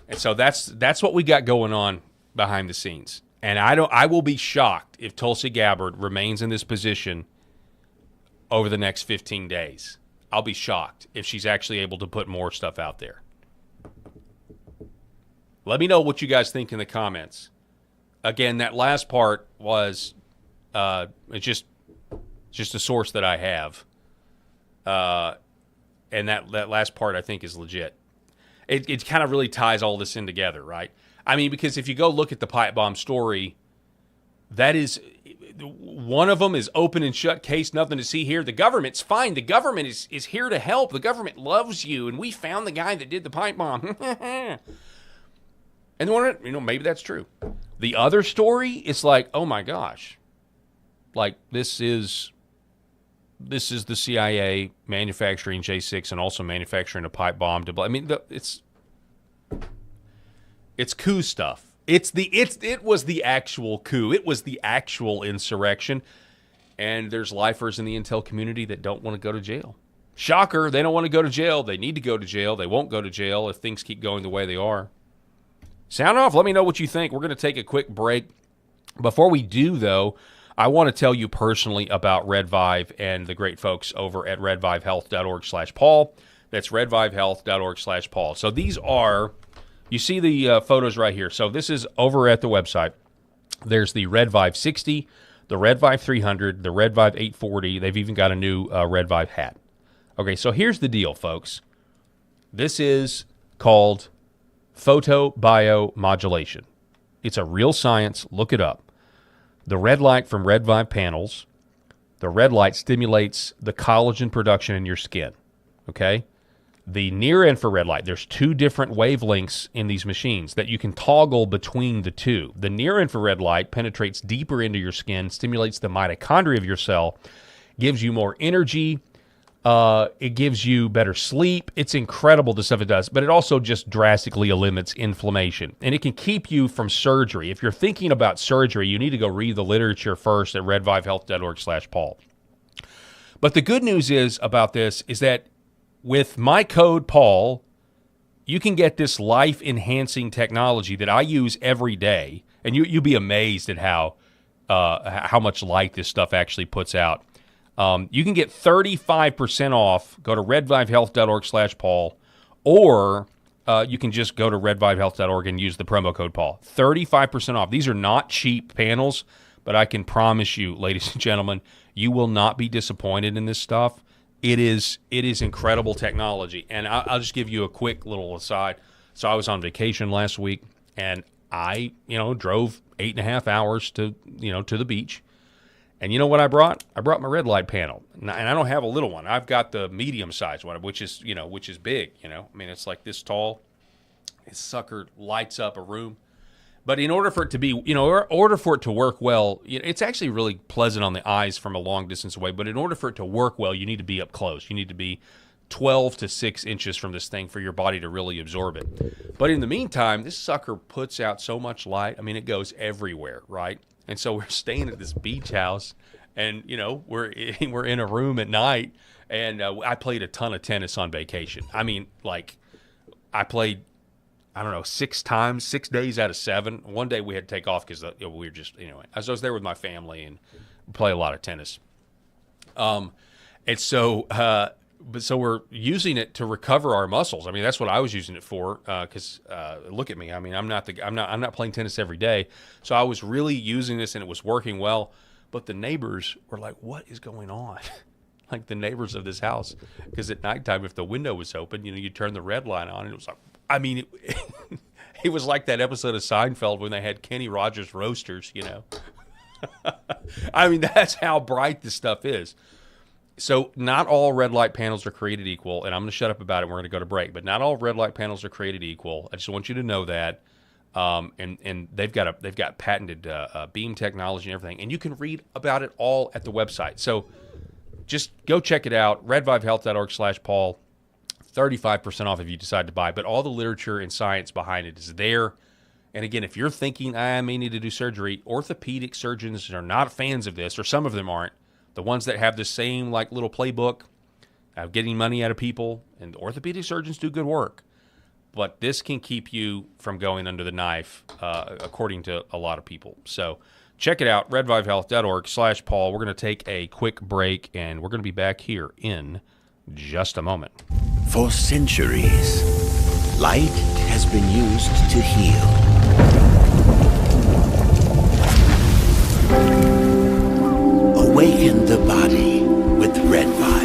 And so that's what we got going on behind the scenes. And I will be shocked if Tulsi Gabbard remains in this position over the next 15 days. I'll be shocked if she's actually able to put more stuff out there. Let me know what you guys think in the comments. Again, that last part was it's just a source that I have. And that last part I think is legit. It kind of really ties all this in together, right? I mean, because if you go look at the pipe bomb story, that is, one of them is open and shut case, nothing to see here. The government's fine. The government is here to help. The government loves you, and we found the guy that did the pipe bomb. And one, maybe that's true. The other story is like, oh my gosh, like this is the CIA manufacturing J6 and also manufacturing a pipe bomb. I mean, it's coup stuff. It was the actual coup. It was the actual insurrection. And there's lifers in the intel community that don't want to go to jail. Shocker, they don't want to go to jail. They need to go to jail. They won't go to jail if things keep going the way they are. Sound off. Let me know what you think. We're going to take a quick break. Before we do, though, I want to tell you personally about Red Vive and the great folks over at redvivehealth.org/Paul. That's redvivehealth.org/Paul. So these are, you see the photos right here. So this is over at the website. There's the Red Vive 60, the Red Vive 300, the Red Vive 840. They've even got a new Red Vive hat. Okay, so here's the deal, folks. This is called photobiomodulation. It's a real science. Look it up. The red light from Red Vive panels, the red light stimulates the collagen production in your skin, okay? The near-infrared light, there's two different wavelengths in these machines that you can toggle between the two. The near-infrared light penetrates deeper into your skin, stimulates the mitochondria of your cell, gives you more energy, it gives you better sleep. It's incredible the stuff it does, but it also just drastically eliminates inflammation. And it can keep you from surgery. If you're thinking about surgery, you need to go read the literature first at redvivehealth.org/Paul. But the good news is about this is that with my code Paul, you can get this life-enhancing technology that I use every day, and you'll be amazed at how much light this stuff actually puts out. You can get 35% off. Go to redvivehealth.org/Paul, or you can just go to redvivehealth.org and use the promo code Paul. 35% off. These are not cheap panels, but I can promise you, ladies and gentlemen, you will not be disappointed in this stuff. It is incredible technology. And I'll just give you a quick little aside. So I was on vacation last week, and I, drove 8.5 hours to the beach. And you know what I brought? I brought my red light panel. And I don't have a little one. I've got the medium-sized one, which is big, I mean, it's like this tall. This sucker lights up a room. But in order for it to be, in order for it to work well, it's actually really pleasant on the eyes from a long distance away. But in order for it to work well, you need to be up close. You need to be 12 to 6 inches from this thing for your body to really absorb it. But in the meantime, this sucker puts out so much light. I mean, it goes everywhere, right? And so we're staying at this beach house, and, we're in a room at night, and I played a ton of tennis on vacation. I mean, like, I played, 6 times, 6 days out of 7. One day we had to take off because we were just, anyway. I was there with my family and play a lot of tennis. And so, so we're using it to recover our muscles. I mean, that's what I was using it for. Because look at me. I mean, I'm not playing tennis every day. So I was really using this, and it was working well. But the neighbors were like, "What is going on?" Like the neighbors of this house, because at nighttime, if the window was open, you turn the red light on, and it was like, I mean, it was like that episode of Seinfeld when they had Kenny Rogers roasters. I mean, that's how bright this stuff is. So not all red light panels are created equal, and I'm going to shut up about it. We're going to go to break, but not all red light panels are created equal. I just want you to know that. And they've got patented beam technology and everything, and you can read about it all at the website. So just go check it out. redvivehealth.org/Paul. 35% off if you decide to buy, but all the literature and science behind it is there. And again, if you're thinking I may need to do surgery, orthopedic surgeons are not fans of this, or some of them aren't. the ones that have the same like little playbook of getting money out of people, and orthopedic surgeons do good work. But this can keep you from going under the knife, according to a lot of people. So check it out, redvivehealth.org/Paul. We're going to take a quick break, and we're going to be back here in just a moment. For centuries, light has been used to heal. Awaken the body with Red Vive.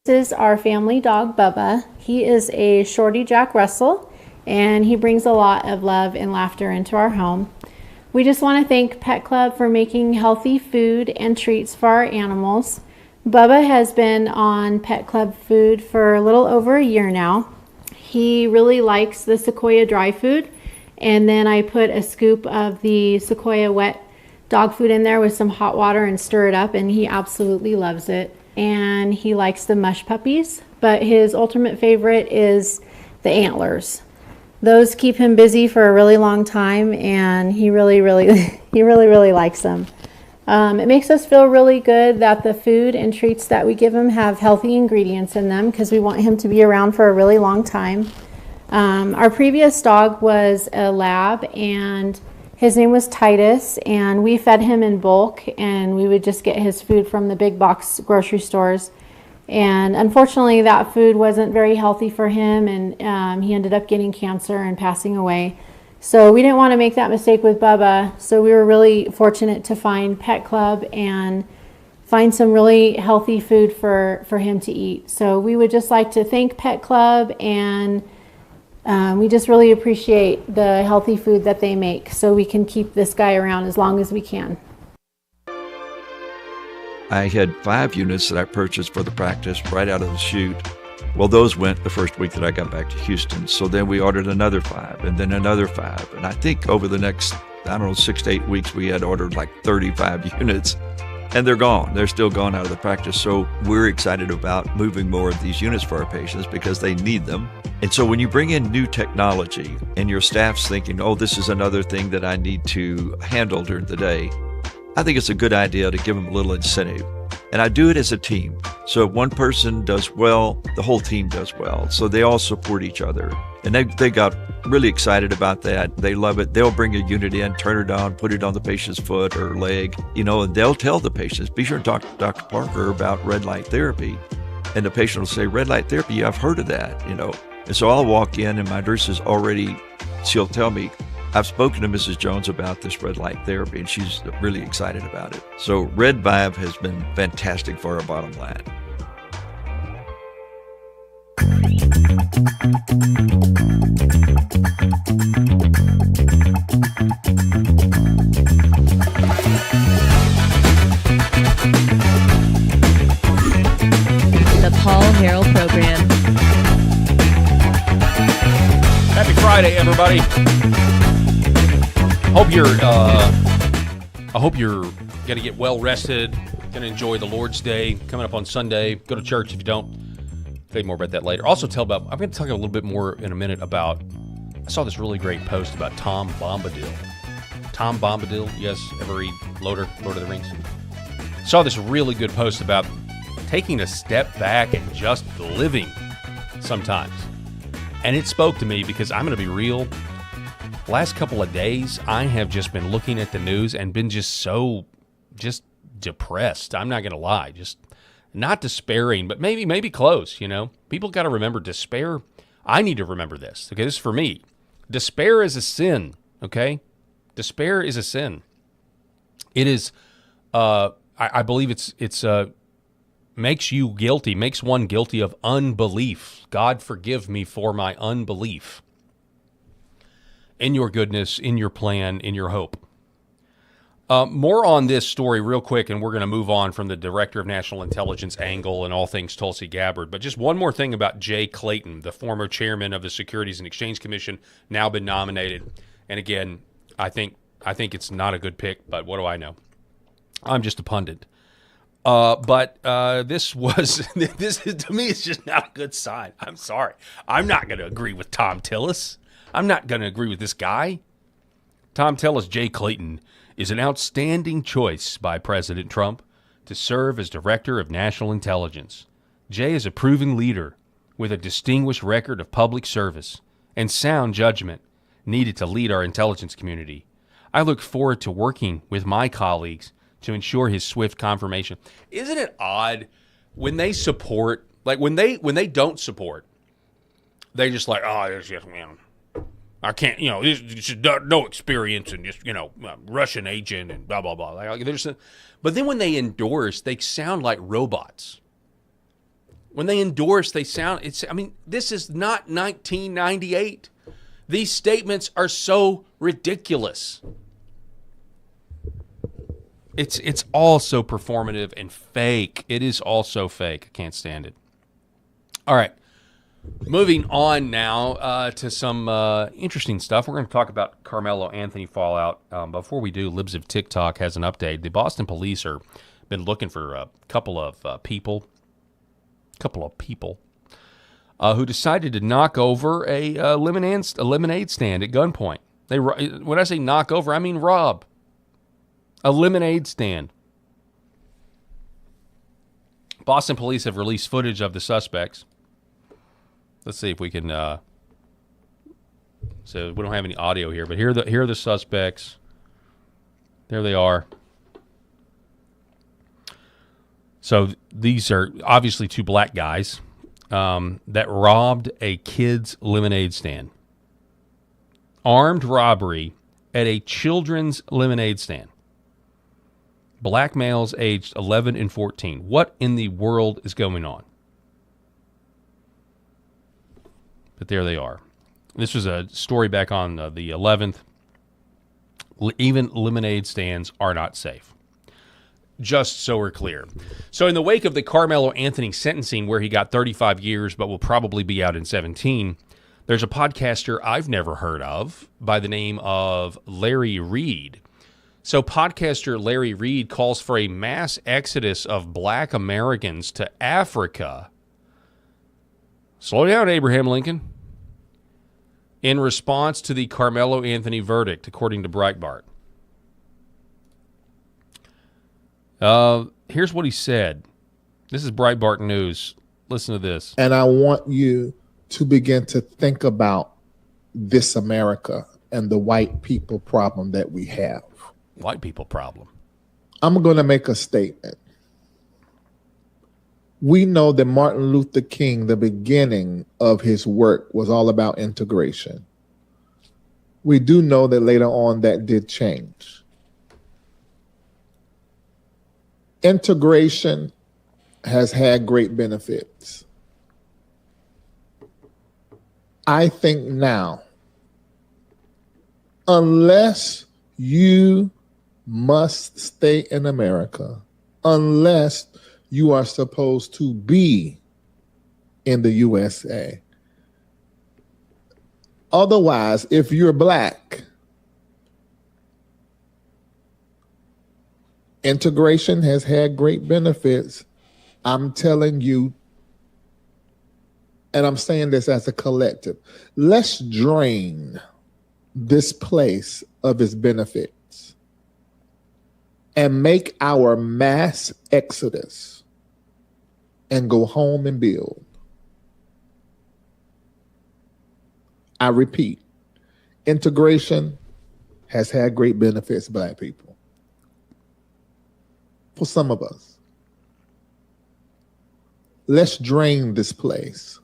This is our family dog, Bubba. He is a Shorty Jack Russell, and he brings a lot of love and laughter into our home. We just want to thank Pet Club for making healthy food and treats for our animals. Bubba has been on Pet Club food for a little over a year now. He really likes the Sequoia dry food, and then I put a scoop of the Sequoia wet dog food in there with some hot water and stir it up, and he absolutely loves it. And he likes the mush puppies, but his ultimate favorite is the antlers. Those keep him busy for a really long time, and he really likes them. It makes us feel really good that the food and treats that we give him have healthy ingredients in them, because we want him to be around for a really long time. Our previous dog was a lab, and his name was Titus, and we fed him in bulk, and we would just get his food from the big box grocery stores. And unfortunately, that food wasn't very healthy for him, and he ended up getting cancer and passing away. So we didn't want to make that mistake with Bubba, so we were really fortunate to find Pet Club and find some really healthy food for him to eat. So we would just like to thank Pet Club, and we just really appreciate the healthy food that they make, so we can keep this guy around as long as we can. I had 5 units that I purchased for the practice right out of the chute. Well, those went the first week that I got back to Houston. So then we ordered another 5 and then another 5. And I think over the next, 6 to 8 weeks, we had ordered like 35 units. And they're gone. They're still gone out of the practice. So we're excited about moving more of these units for our patients because they need them. And so when you bring in new technology and your staff's thinking, oh, this is another thing that I need to handle during the day, I think it's a good idea to give them a little incentive. And I do it as a team. So if one person does well, the whole team does well. So they all support each other. And they got really excited about that. They love it. They'll bring a unit in, turn it on, put it on the patient's foot or leg, and they'll tell the patients, be sure to talk to Dr. Parker about red light therapy. And the patient will say, red light therapy, yeah, I've heard of that, And so I'll walk in and my nurse is she'll tell me, I've spoken to Mrs. Jones about this red light therapy, and she's really excited about it. So Red Vive has been fantastic for our bottom line. The Paul Harrell Program. Happy Friday, everybody. I hope you're going to get well rested, going to enjoy the Lord's Day coming up on Sunday. Go to church if you don't. I'll tell you more about that later. Also, I'm going to talk a little bit more in a minute about, I saw this really great post about Tom Bombadil. Tom Bombadil, you guys ever read Lord of the Rings? Saw this really good post about taking a step back and just living sometimes. And it spoke to me because I'm going to be real. Last couple of days, I have just been looking at the news and been just depressed. I'm not going to lie. Just not despairing, but maybe close, People got to remember despair. I need to remember this. Okay, this is for me. Despair is a sin, okay? Despair is a sin. It is, I believe it's makes you guilty, makes one guilty of unbelief. God forgive me for my unbelief in your goodness, in your plan, in your hope. More on this story real quick, and we're going to move on from the Director of National Intelligence angle and all things Tulsi Gabbard. But just one more thing about Jay Clayton, the former chairman of the Securities and Exchange Commission, now been nominated. And again, I think it's not a good pick, but what do I know? I'm just a pundit. But this is, to me, it's just not a good sign. I'm sorry. I'm not going to agree with Tom Tillis. I'm not going to agree with this guy. Tom, tell us Jay Clayton is an outstanding choice by President Trump to serve as Director of National Intelligence. Jay is a proven leader with a distinguished record of public service and sound judgment needed to lead our intelligence community. I look forward to working with my colleagues to ensure his swift confirmation. Isn't it odd when they support, like when they don't support, they just like, oh, there's just, I can't, this is no experience and just, Russian agent and blah, blah, blah. But then when they endorse, they sound like robots. When they endorse, this is not 1998. These statements are so ridiculous. It's all so performative and fake. It is all so fake. I can't stand it. All right. Moving on now to some interesting stuff. We're going to talk about Carmelo Anthony fallout. Before we do, Libs of TikTok has an update. The Boston police are been looking for a couple of people who decided to knock over a lemonade stand at gunpoint. When I say knock over, I mean rob a lemonade stand. Boston police have released footage of the suspects. Let's see if we can. So we don't have any audio here, but here are the suspects. There they are. So these are obviously two black guys that robbed a kid's lemonade stand. Armed robbery at a children's lemonade stand. Black males aged 11 and 14. What in the world is going on? But there they are. This was a story back on the 11th. Even lemonade stands are not safe. Just so we're clear. So in the wake of the Carmelo Anthony sentencing, where he got 35 years but will probably be out in 17, there's a podcaster I've never heard of by the name of Larry Reed. So podcaster Larry Reed calls for a mass exodus of black Americans to Africa. Slow down, Abraham Lincoln. In response to the Carmelo Anthony verdict, according to Breitbart. Here's what he said. This is Breitbart News. Listen to this. And I want you to begin to think about this America and the white people problem that we have. White people problem. I'm going to make a statement. We know that Martin Luther King, the beginning of his work was all about integration. We do know that later on that did change. Integration has had great benefits. I think now, unless you must stay in America, unless you are supposed to be in the USA. Otherwise, if you're black, integration has had great benefits. I'm telling you, and I'm saying this as a collective, let's drain this place of its benefits and make our mass exodus and go home and build. I repeat, integration has had great benefits, black people. For some of us. Let's drain this place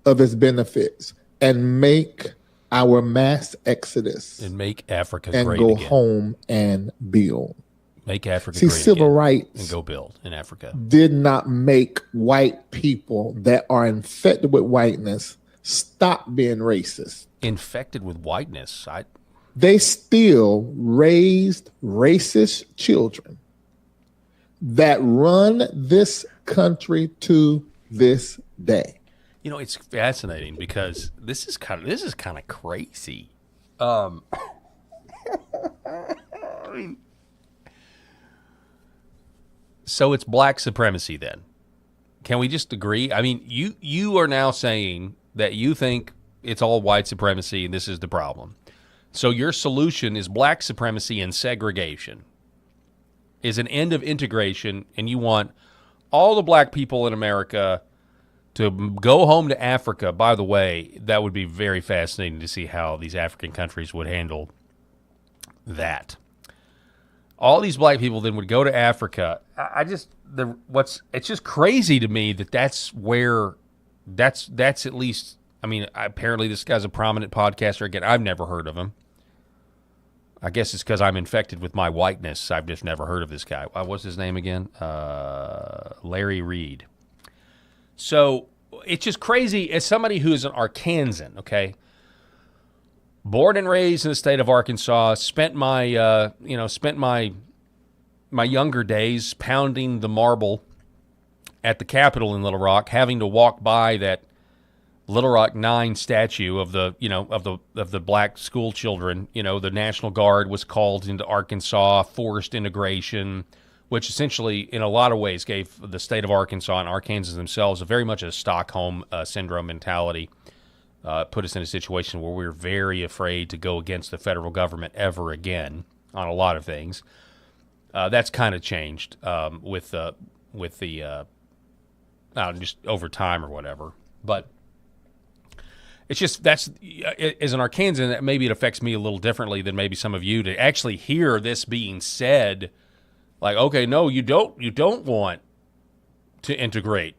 of its benefits and make our mass exodus and make Africa and great go again. home and build. Make Africa See, great civil again rights and go build in Africa. Did not make white people that are infected with whiteness stop being racist. Infected with whiteness. They still raised racist children that run this country to this day. You know, it's fascinating because this is kind of crazy. So it's black supremacy then. Can we just agree? I mean, you are now saying that you think it's all white supremacy and this is the problem. So your solution is black supremacy and segregation, is an end of integration, and you want all the black people in America to go home to Africa. By the way, that would be very fascinating to see how these African countries would handle that. All these black people then would go to Africa. It's just crazy to me that's at least, I mean, apparently this guy's a prominent podcaster. Again, I've never heard of him. I guess it's because I'm infected with my whiteness. I've just never heard of this guy. What's his name again? Larry Reed. So it's just crazy. As somebody who's an Arkansan, okay, born and raised in the state of Arkansas, spent my younger days pounding the marble at the Capitol in Little Rock, having to walk by that Little Rock 9 statue of the black school children. The National Guard was called into Arkansas, forced integration, which essentially, in a lot of ways, gave the state of Arkansas and Arkansans themselves very much a Stockholm syndrome mentality. Put us in a situation where we were very afraid to go against the federal government ever again on a lot of things. That's kind of changed with the just over time or whatever. But it's just, as an Arkansan, maybe it affects me a little differently than maybe some of you to actually hear this being said. Like, okay, no, you don't want to integrate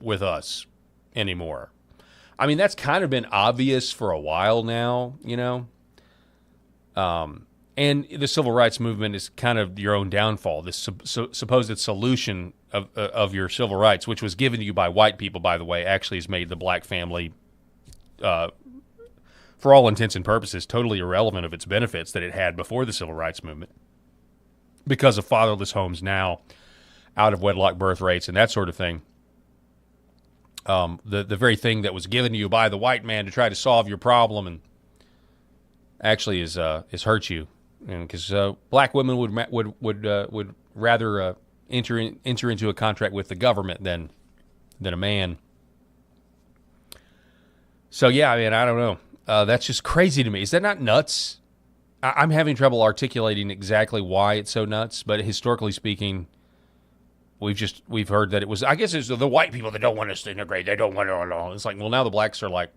with us anymore. I mean, that's kind of been obvious for a while now, and the civil rights movement is kind of your own downfall. This supposed solution of your civil rights, which was given to you by white people, by the way, actually has made the black family, for all intents and purposes, totally irrelevant of its benefits that it had before the civil rights movement, because of fatherless homes now, out of wedlock birth rates, and that sort of thing. The very thing that was given to you by the white man to try to solve your problem, and actually is hurt you, because black women would rather enter into a contract with the government than a man. So yeah, I mean, I don't know. That's just crazy to me. Is that not nuts? I'm having trouble articulating exactly why it's so nuts, but historically speaking, we've heard that it was, I guess it's the white people that don't want us to integrate. They don't want it at all. It's like, well, now the blacks are like,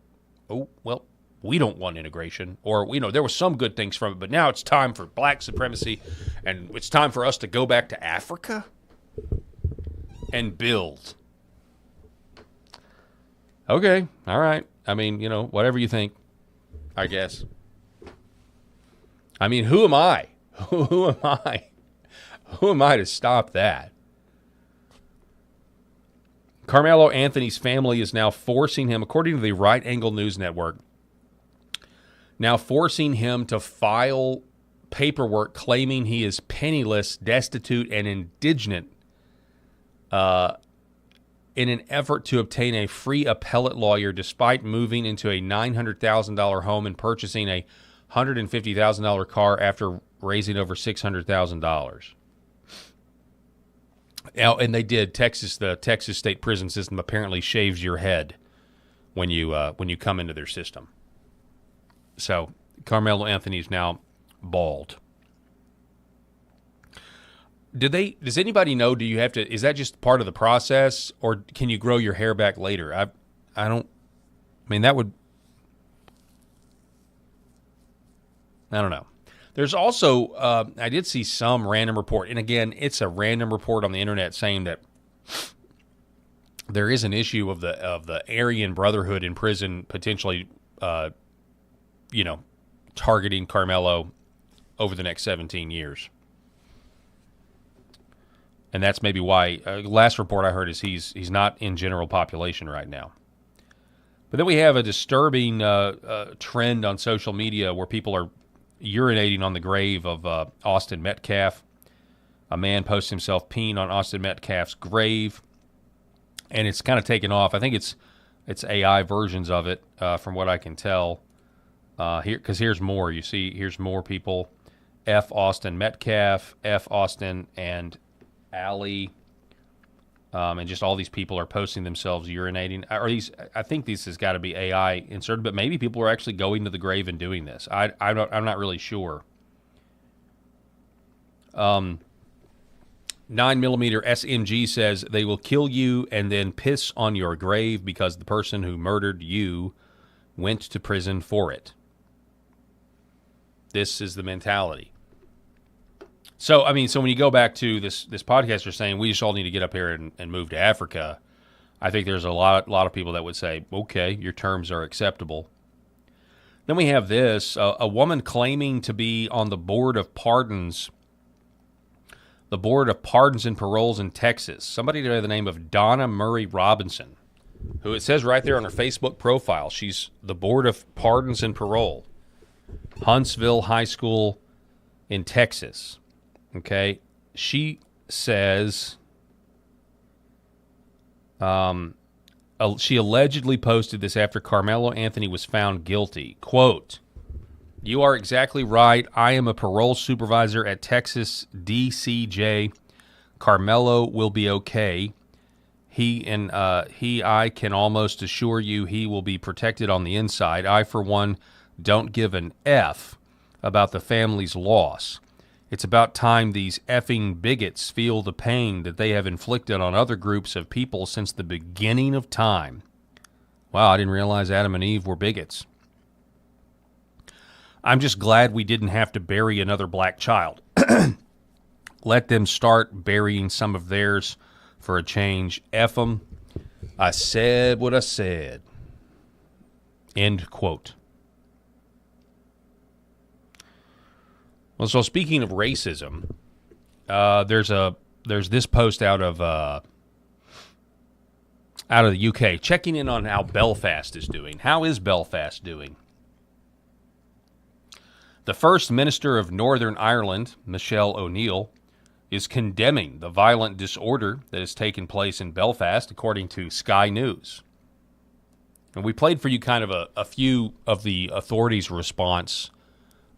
oh, well, we don't want integration, or there were some good things from it, but now it's time for black supremacy, and it's time for us to go back to Africa and build. Okay, all right. I mean, whatever you think, I guess. I mean, who am I? Who am I? Who am I to stop that? Carmelo Anthony's family is now forcing him, according to the Right Angle News Network, now forcing him to file paperwork claiming he is penniless, destitute, and indigent in an effort to obtain a free appellate lawyer despite moving into a $900,000 home and purchasing a $150,000 car after raising over $600,000. Now, and they did. The Texas state prison system apparently shaves your head when you come into their system. So Carmelo Anthony is now bald. Does anybody know? Do you have to? Is that just part of the process, or can you grow your hair back later? I don't. I mean, that would. I don't know. There's also, I did see some random report, and again, it's a random report on the internet saying that there is an issue of the Aryan Brotherhood in prison potentially, targeting Carmelo over the next 17 years. And that's maybe why, last report I heard is he's not in general population right now. But then we have a disturbing trend on social media where people are urinating on the grave of Austin Metcalf. A man posts himself peeing on Austin Metcalf's grave, and it's kind of taken off. I think it's AI versions of it, from what I can tell. Because here's more. You see, here's more people. F. Austin Metcalf, F. Austin, and Allie and just all these people are posting themselves urinating. Or these, I think this has got to be AI inserted, but maybe people are actually going to the grave and doing this. I'm not really sure. 9mm SMG says they will kill you and then piss on your grave because the person who murdered you went to prison for it. This is the mentality. So, I mean, so when you go back to this podcaster saying we just all need to get up here and move to Africa, I think there's a lot of people that would say, okay, your terms are acceptable. Then we have this, a woman claiming to be on the Board of Pardons and Paroles in Texas. Somebody by the name of Donna Murray Robinson, who it says right there on her Facebook profile, she's the Board of Pardons and Parole, Huntsville High School in Texas. Okay, she says she allegedly posted this after Carmelo Anthony was found guilty. Quote, "You are exactly right. I am a parole supervisor at Texas DCJ. Carmelo will be okay. I can almost assure you he will be protected on the inside. I, for one, don't give an F about the family's loss. It's about time these effing bigots feel the pain that they have inflicted on other groups of people since the beginning of time." Wow, I didn't realize Adam and Eve were bigots. "I'm just glad we didn't have to bury another black child. Let them start burying some of theirs for a change. F them. I said what I said." End quote. Well, so speaking of racism, there's this post out of the UK checking in on how Belfast is doing. How is Belfast doing? The First Minister of Northern Ireland, Michelle O'Neill, is condemning the violent disorder that has taken place in Belfast, according to Sky News. And we played for you kind of a few of the authorities' response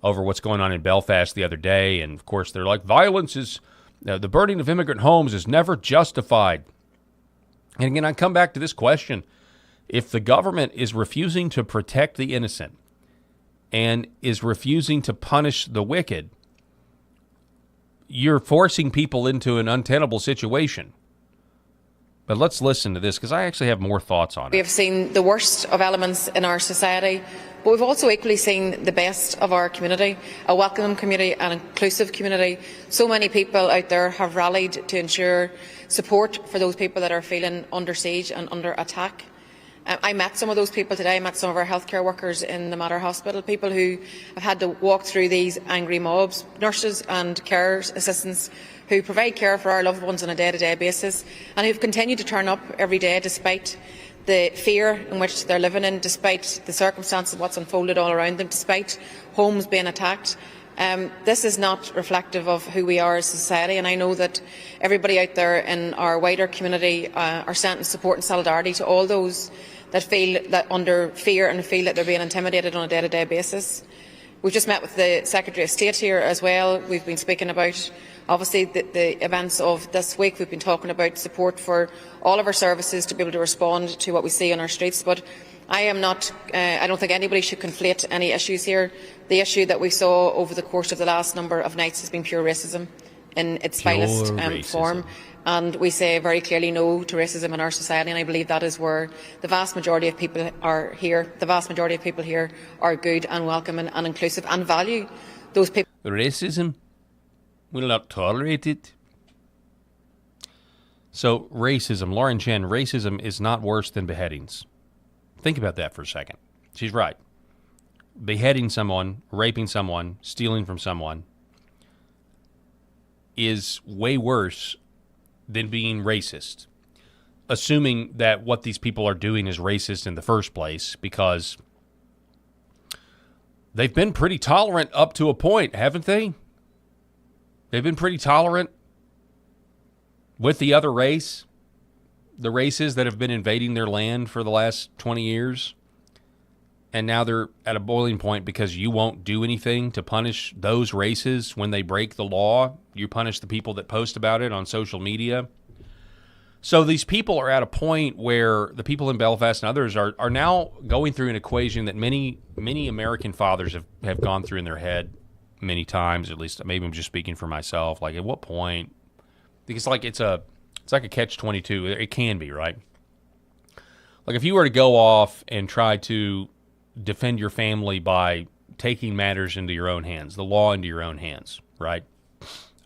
over what's going on in Belfast the other day. And, of course, they're like, violence is, the burning of immigrant homes is never justified. And again, I come back to this question. If the government is refusing to protect the innocent and is refusing to punish the wicked, you're forcing people into an untenable situation. But let's listen to this, because I actually have more thoughts on it. We have seen the worst of elements in our society, but we've also equally seen the best of our community, a welcoming community, an inclusive community. So many people out there have rallied to ensure support for those people that are feeling under siege and under attack. I met some of those people today. I met some of our healthcare workers in the Mater Hospital, people who have had to walk through these angry mobs, nurses and care assistants who provide care for our loved ones on a day-to-day basis and who've continued to turn up every day despite the fear in which they're living in, despite the circumstances of what's unfolded all around them, despite homes being attacked. This is not reflective of who we are as a society, and I know that everybody out there in our wider community are sending support and solidarity to all those that feel that under fear and feel that they're being intimidated on a day-to-day basis. We've just met with the Secretary of State here as well. We've been speaking about obviously the events of this week. We've been talking about support for all of our services to be able to respond to what we see on our streets. But I don't think anybody should conflate any issues here. The issue that we saw over the course of the last number of nights has been pure racism in its finest form. And we say very clearly no to racism in our society, and I believe that is where the vast majority of people are here. The vast majority of people here are good and welcoming and inclusive and value those people. Racism will not tolerate it. So racism, Lauren Chen, racism is not worse than beheadings. Think about that for a second. She's right. Beheading someone, raping someone, stealing from someone is way worse than being racist, assuming that what these people are doing is racist in the first place, because they've been pretty tolerant up to a point, haven't they? They've been pretty tolerant with the other race, the races that have been invading their land for the last 20 years. And now they're at a boiling point because you won't do anything to punish those races when they break the law. You punish the people that post about it on social media. So these people are at a point where the people in Belfast and others are now going through an equation that many American fathers have gone through in their head many times. At least, maybe I'm just speaking for myself. Like, at what point? Because it's like a catch-22. It can be, right? Like, if you were to go off and try to defend your family by taking matters into your own hands, the law into your own hands, right?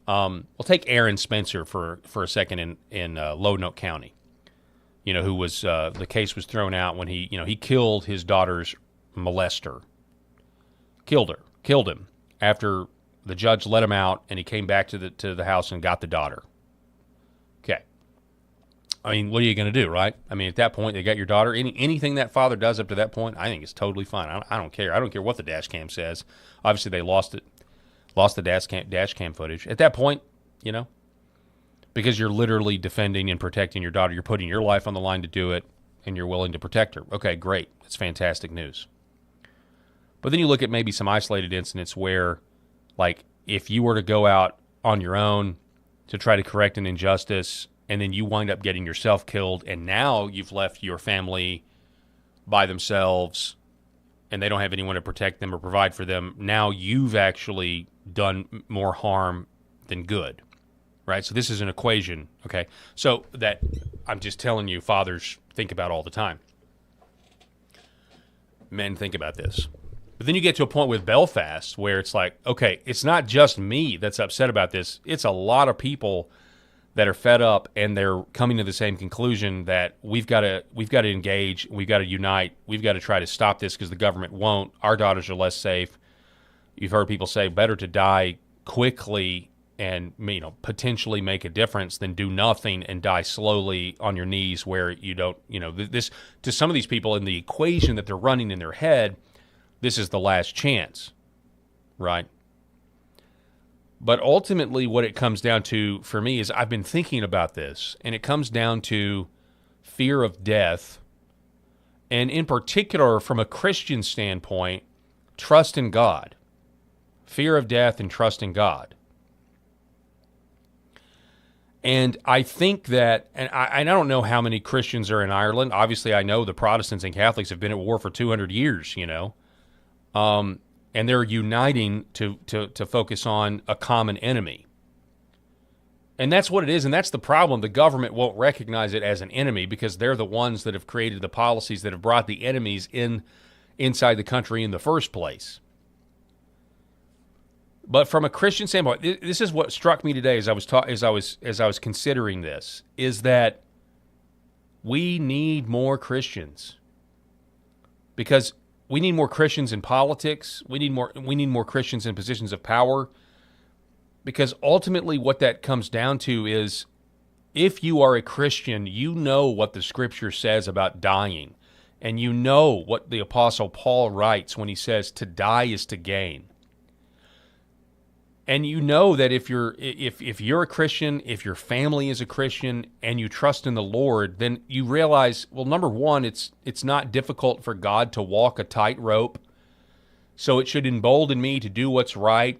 We'll take Aaron Spencer for a second in Lonoke County. Who was the case was thrown out when he killed his daughter's molester, killed him after the judge let him out, and he came back to the house and got the daughter. Okay, I mean, what are you going to do, right? I mean, at that point, they got your daughter. Anything that father does up to that point, I think is totally fine. I don't care. I don't care what the dash cam says. Obviously, they lost the dash cam footage. At that point, because you're literally defending and protecting your daughter, you're putting your life on the line to do it, and you're willing to protect her. Okay, great. That's fantastic news. But then you look at maybe some isolated incidents where, like, if you were to go out on your own to try to correct an injustice, and then you wind up getting yourself killed, and now you've left your family by themselves, and they don't have anyone to protect them or provide for them, now you've actually done more harm than good, right? So this is an equation, okay? So that I'm just telling you, fathers think about all the time. Men think about this. But then you get to a point with Belfast where it's like, okay, it's not just me that's upset about this. It's a lot of people that are fed up, and they're coming to the same conclusion that we've got to engage, we've got to unite, we've got to try to stop this because the government won't. Our daughters are less safe. You've heard people say better to die quickly and potentially make a difference than do nothing and die slowly on your knees where you don't, this to some of these people in the equation that they're running in their head, this is the last chance, right? But ultimately what it comes down to for me is I've been thinking about this, and it comes down to fear of death, and in particular from a Christian standpoint, trust in God. Fear of death and trust in God. And I think that, and I don't know how many Christians are in Ireland. Obviously, I know the Protestants and Catholics have been at war for 200 years, and they're uniting to focus on a common enemy. And that's what it is, and that's the problem. The government won't recognize it as an enemy because they're the ones that have created the policies that have brought the enemies inside the country in the first place. But from a Christian standpoint, this is what struck me today as I was considering this, is that we need more Christians. Because we need more Christians in politics. We need more Christians in positions of power. Because ultimately what that comes down to is, if you are a Christian, you know what the Scripture says about dying. And you know what the Apostle Paul writes when he says to die is to gain. And you know that if you're a Christian, if your family is a Christian, and you trust in the Lord, then you realize, well, number one, it's not difficult for God to walk a tightrope. So it should embolden me to do what's right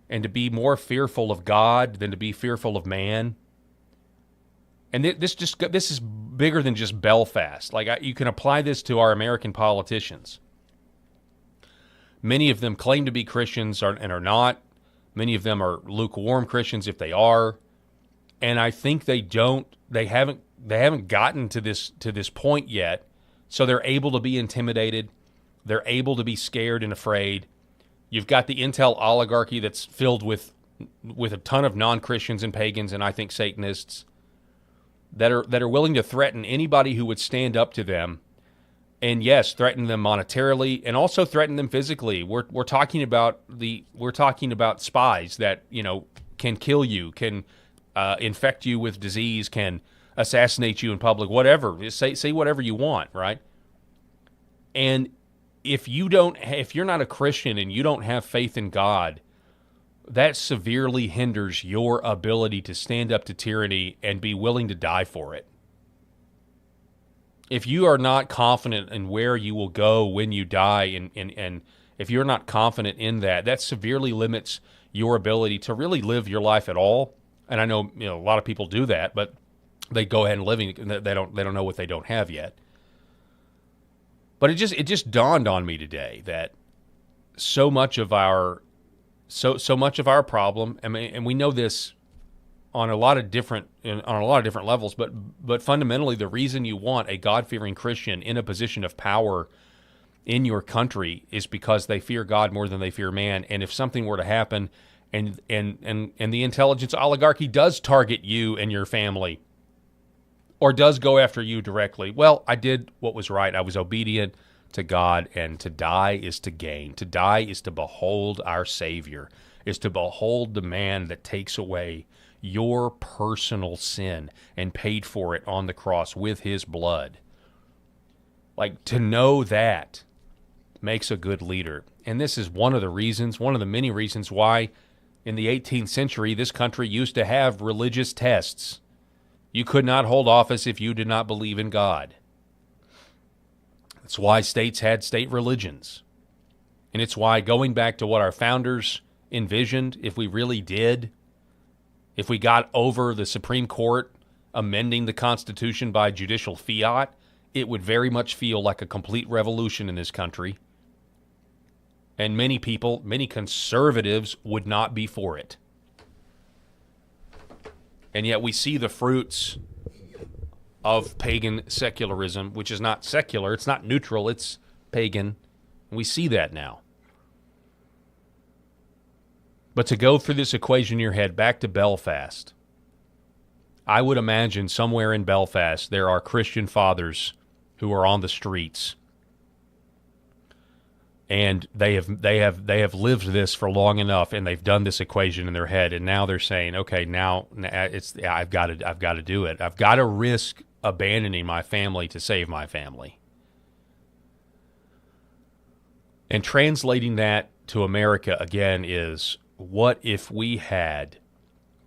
and to be more fearful of God than to be fearful of man. And this is bigger than just Belfast. You can apply this to our American politicians. Many of them claim to be Christians and are not. Many of them are lukewarm Christians if they are, and I think they haven't gotten to this point yet. So they're able to be intimidated, they're able to be scared and afraid. You've got the intel oligarchy that's filled with a ton of non-Christians and pagans, and I think Satanists that are willing to threaten anybody who would stand up to them. And yes, threaten them monetarily, and also threaten them physically. We're talking about spies that can kill you, can infect you with disease, can assassinate you in public, whatever. Say whatever you want, right? And if you're not a Christian and you don't have faith in God, that severely hinders your ability to stand up to tyranny and be willing to die for it. If you are not confident in where you will go when you die, and if you're not confident in that severely limits your ability to really live your life at all. And I know a lot of people do that, but they go ahead and living. They don't know what they don't have yet. But it just dawned on me today that so much of our problem, I mean, and we know this on a lot of different levels, but fundamentally, the reason you want a God-fearing Christian in a position of power in your country is because they fear God more than they fear man. And if something were to happen, and the intelligence oligarchy does target you and your family, or does go after you directly, well, I did what was right. I was obedient to God, and to die is to gain. To die is to behold our Savior, is to behold the man that takes away your personal sin and paid for it on the cross with his blood. Like, to know that makes a good leader. And this is one of the many reasons why in the 18th century this country used to have religious tests. You could not hold office if you did not believe in God. That's why states had state religions. And it's why, going back to what our founders envisioned, if we really did, if we got over the Supreme Court amending the Constitution by judicial fiat, it would very much feel like a complete revolution in this country. And many people, many conservatives, would not be for it. And yet we see the fruits of pagan secularism, which is not secular, it's not neutral, it's pagan. And we see that now. But to go through this equation in your head back to Belfast, I would imagine somewhere in Belfast there are Christian fathers who are on the streets, and they have lived this for long enough, and they've done this equation in their head, and now they're saying, okay, now I've got to do it. I've got to risk abandoning my family to save my family. And translating that to America again is, what if we had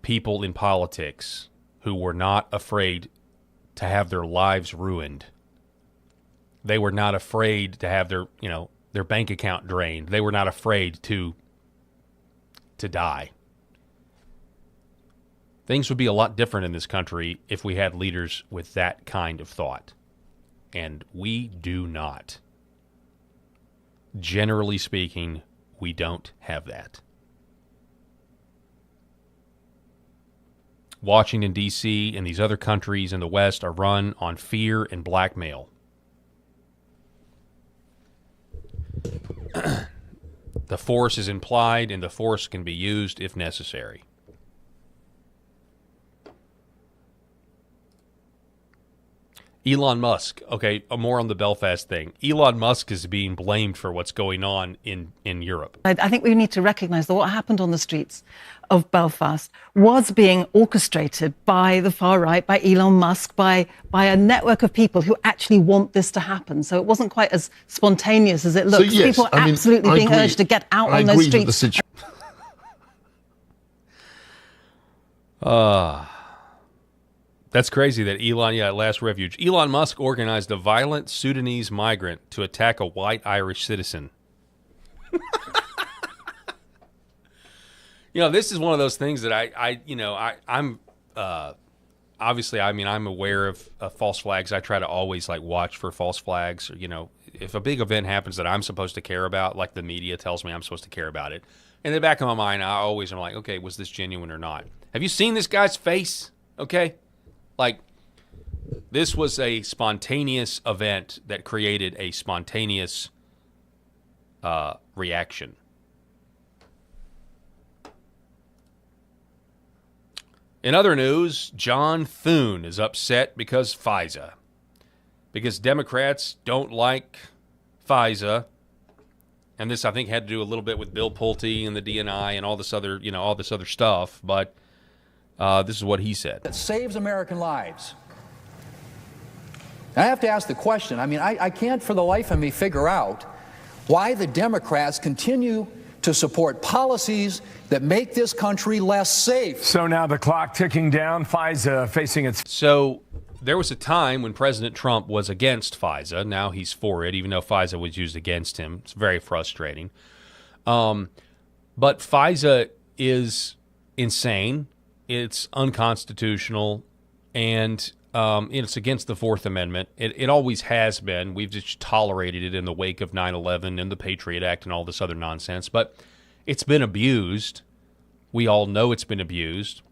people in politics who were not afraid to have their lives ruined? They were not afraid to have their bank account drained. They were not afraid to die. Things would be a lot different in this country if we had leaders with that kind of thought. And we do not. Generally speaking, we don't have that. Washington, D.C. and these other countries in the West are run on fear and blackmail. The force is implied, and the force can be used if necessary. Elon Musk. Okay, more on the Belfast thing. Elon Musk is being blamed for what's going on in Europe. I think we need to recognise that what happened on the streets of Belfast was being orchestrated by the far right, by Elon Musk, by a network of people who actually want this to happen. So it wasn't quite as spontaneous as it looks. So, yes, people are absolutely being urged to get out on those streets. That's crazy that last refuge. Elon Musk organized a violent Sudanese migrant to attack a white Irish citizen. This is one of those things that I'm obviously, I'm aware of false flags. I try to always watch for false flags. Or, if a big event happens that I'm supposed to care about, like the media tells me I'm supposed to care about it, in the back of my mind, I always am like, okay, was this genuine or not? Have you seen this guy's face? Okay. This was a spontaneous event that created a spontaneous reaction. In other news, John Thune is upset because FISA. Because Democrats don't like FISA. And this, I think, had to do a little bit with Bill Pulte and the DNI and all this other stuff. But this is what he said. That saves American lives. I have to ask the question, I can't for the life of me figure out why the Democrats continue to support policies that make this country less safe. So now the clock ticking down, FISA facing its... So there was a time when President Trump was against FISA. Now he's for it, even though FISA was used against him. It's very frustrating. But FISA is insane. It's unconstitutional. And it's against the Fourth Amendment. It always has been. We've just tolerated it in the wake of 9/11 and the Patriot Act and all this other nonsense. But it's been abused. We all know it's been abused.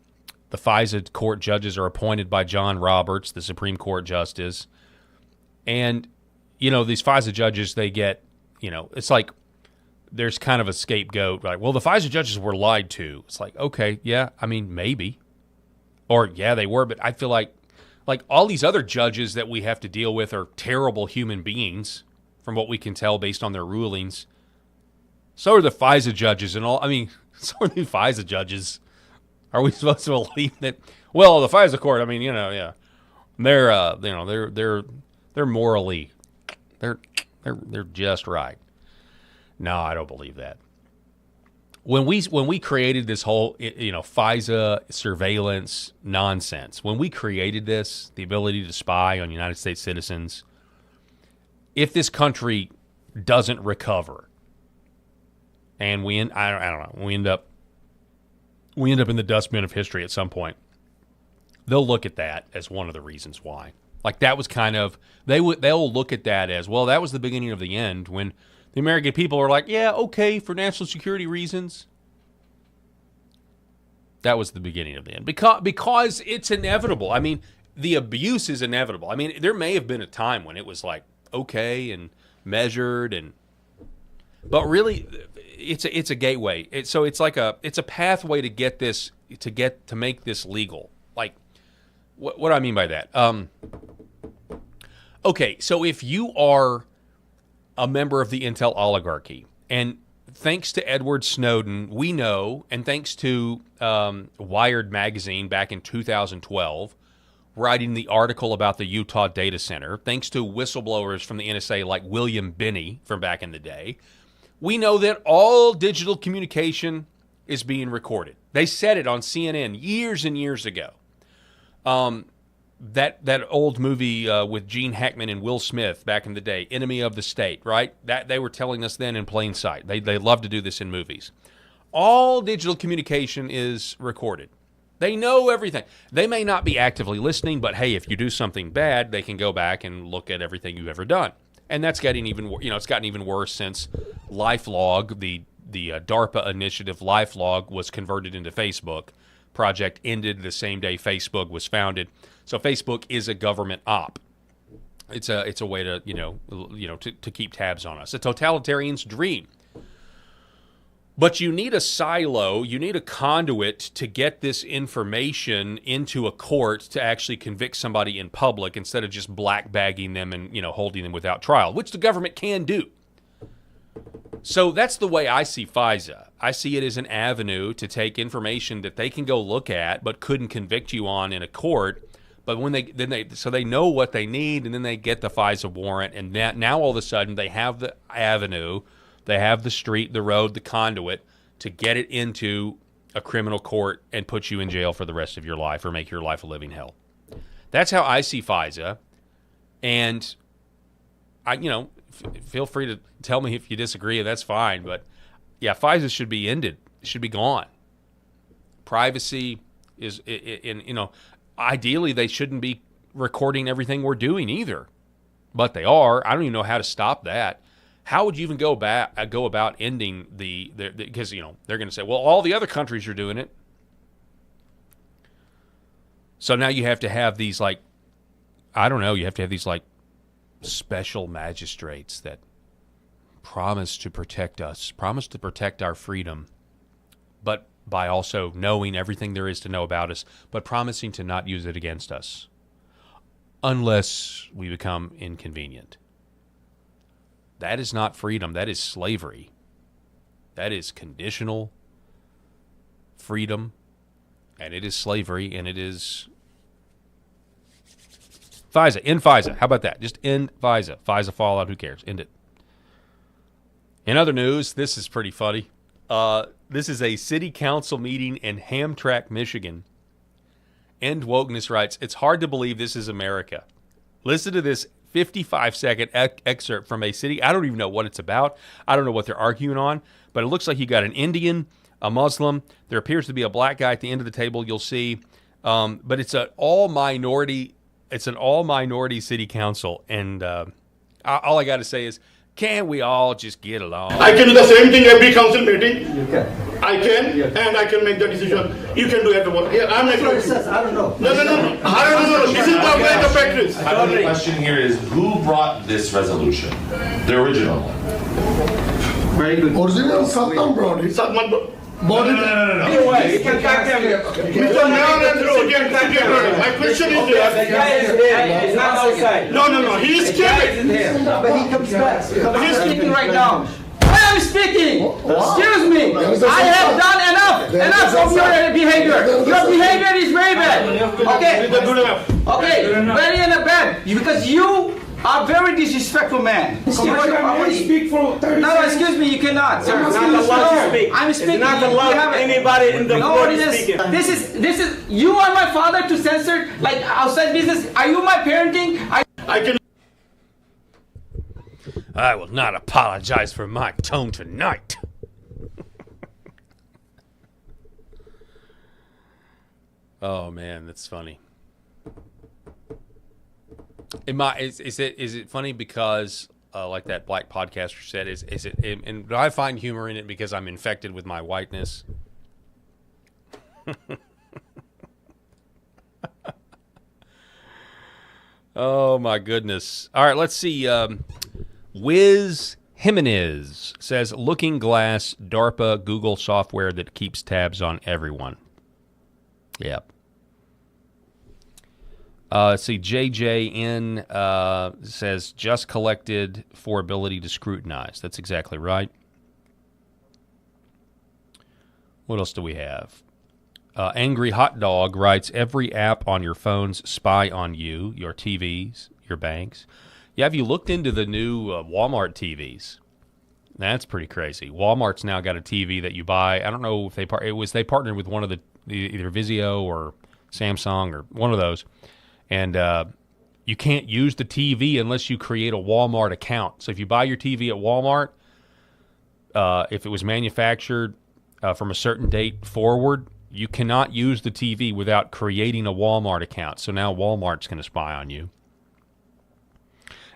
The FISA court judges are appointed by John Roberts, the Supreme Court justice. And, these FISA judges, they get, it's like there's kind of a scapegoat. Like, well, the FISA judges were lied to. It's like, okay, yeah, I mean, maybe. Or, yeah, they were, but I feel like all these other judges that we have to deal with are terrible human beings, from what we can tell based on their rulings. So are the FISA judges and all. I mean, so are the FISA judges. Are we supposed to believe that? Well, the FISA court. I mean, yeah, they're morally, they're just right. No, I don't believe that. When we created this whole, FISA surveillance nonsense, when we created this, the ability to spy on United States citizens, if this country doesn't recover, and I don't know, we end up in the dustbin of history at some point, they'll look at that as one of the reasons why. Like that was kind of, they'll look at that as, well, that was the beginning of the end, when the American people are like, yeah, okay, for national security reasons. That was the beginning of the end. Because it's inevitable. I mean, the abuse is inevitable. I mean, there may have been a time when it was like, okay, and measured, but really, it's a gateway. It's a pathway to get this, to make this legal. Like, what do I mean by that? Okay, so if you are a member of the intel oligarchy, and thanks to Edward Snowden, we know, and thanks to Wired magazine back in 2012, writing the article about the Utah data center, thanks to whistleblowers from the NSA like William Binney from back in the day, we know that all digital communication is being recorded. They said it on CNN years and years ago. That old movie with Gene Hackman and Will Smith back in the day, Enemy of the State, right? That they were telling us then in plain sight. They love to do this in movies. All digital communication is recorded. They know everything. They may not be actively listening, but hey, if you do something bad, they can go back and look at everything you've ever done. And that's getting it's gotten even worse since LifeLog, the DARPA initiative LifeLog, was converted into Facebook. Project ended the same day Facebook was founded. So Facebook is a government op. It's a way to to keep tabs on us. A totalitarian's dream. But you need a silo, you need a conduit to get this information into a court to actually convict somebody in public instead of just black bagging them and holding them without trial, which the government can do. So that's the way I see FISA. I see it as an avenue to take information that they can go look at but couldn't convict you on in a court. But when they know what they need, and then they get the FISA warrant, and now all of a sudden they have the avenue, they have the street, the road, the conduit to get it into a criminal court and put you in jail for the rest of your life or make your life a living hell. That's how I see FISA. And feel free to tell me if you disagree, and that's fine. But yeah, FISA should be ended. It should be gone. Privacy is, ideally they shouldn't be recording everything we're doing either, but they are. I don't even know how to stop that. How would you even go about ending because they're going to say, well, all the other countries are doing it. So now you have to have these you have to have these special magistrates that promise to protect us, promise to protect our freedom, but by also knowing everything there is to know about us, but promising to not use it against us unless we become inconvenient. That is not freedom. That is slavery. That is conditional freedom, and it is slavery, and it is FISA. End FISA. How about that? Just end FISA. FISA fallout. Who cares? End it. In other news, this is pretty funny. This is a city council meeting in Hamtramck, Michigan. End Wokeness writes, it's hard to believe this is America. Listen to this 55-second excerpt from a city. I don't even know what it's about. I don't know what they're arguing on, but it looks like you got an Indian, a Muslim. There appears to be a black guy at the end of the table. You'll see But it's an all minority city council, and all I got to say is, can we all just get along? I can do the same thing every council meeting. You can. I can, and I can make the decision. You can do it. Yeah, I'm not. I don't know. No. I don't know. This is the way the fact is. The question here is, who brought this resolution? The original one. Very good. Original Satnam brought it. Satnam brought it. No. Go away. You can back them. Mr. My question is this. The guy is here. He's not outside. No. He is scared. But he comes back. He's speaking right now. I am speaking. Excuse me. I have done enough of your behavior. Your behavior is very bad. Okay, very bad. Because you are very disrespectful man. Speak for 30 No, excuse me, you cannot. Sir, it's not allowed to speak. I'm speaking. It's not allowed anybody in the floor to speak. This is. You are my father to censor like outside business. Are you my parenting? I can. I will not apologize for my tone tonight. Oh man, that's funny. Is it funny because like that black podcaster said, is it and do I find humor in it because I'm infected with my whiteness? Oh my goodness. All right, let's see. Wiz Jimenez says, Looking Glass, DARPA, Google software that keeps tabs on everyone. Yep. Let's see. JJN says, just collected for ability to scrutinize. That's exactly right. What else do we have? Angry Hot Dog writes, every app on your phones spy on you, your TVs, your banks. Yeah, have you looked into the new Walmart TVs? That's pretty crazy. Walmart's now got a TV that you buy. I don't know if they partnered with one of the either Vizio or Samsung or one of those, and you can't use the TV unless you create a Walmart account. So if you buy your TV at Walmart, if it was manufactured from a certain date forward, you cannot use the TV without creating a Walmart account. So now Walmart's going to spy on you.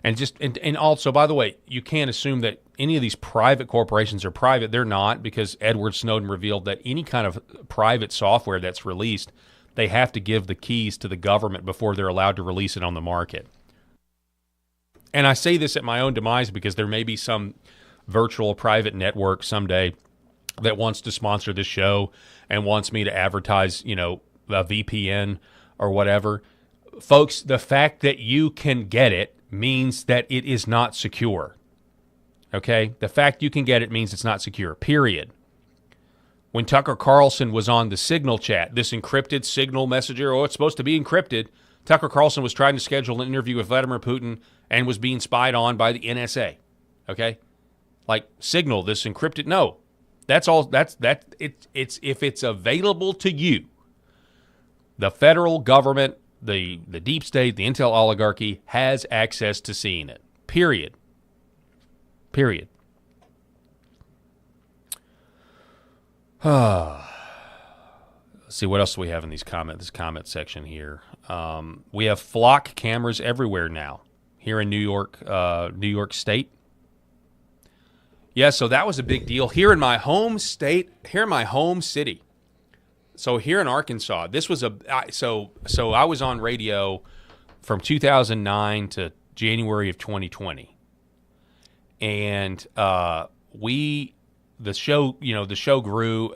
And also, by the way, you can't assume that any of these private corporations are private. They're not, because Edward Snowden revealed that any kind of private software that's released, they have to give the keys to the government before they're allowed to release it on the market. And I say this at my own demise because there may be some virtual private network someday that wants to sponsor this show and wants me to advertise, a VPN or whatever. Folks, the fact that you can get it means that it is not secure. Okay? The fact you can get it means it's not secure, period. When Tucker Carlson was on the Signal chat, this encrypted Signal messenger, it's supposed to be encrypted, Tucker Carlson was trying to schedule an interview with Vladimir Putin and was being spied on by the NSA. Okay? Like Signal, this encrypted, no. That's all, it's if it's available to you, the federal government, the deep state, the intel oligarchy has access to seeing it. Period. Let's see, what else do we have in this comment section here? We have flock cameras everywhere now here in New York State. Yeah, so that was a big deal here in my home state, here in my home city. So here in Arkansas, this was so I was on radio from 2009 to January of 2020, and the show grew.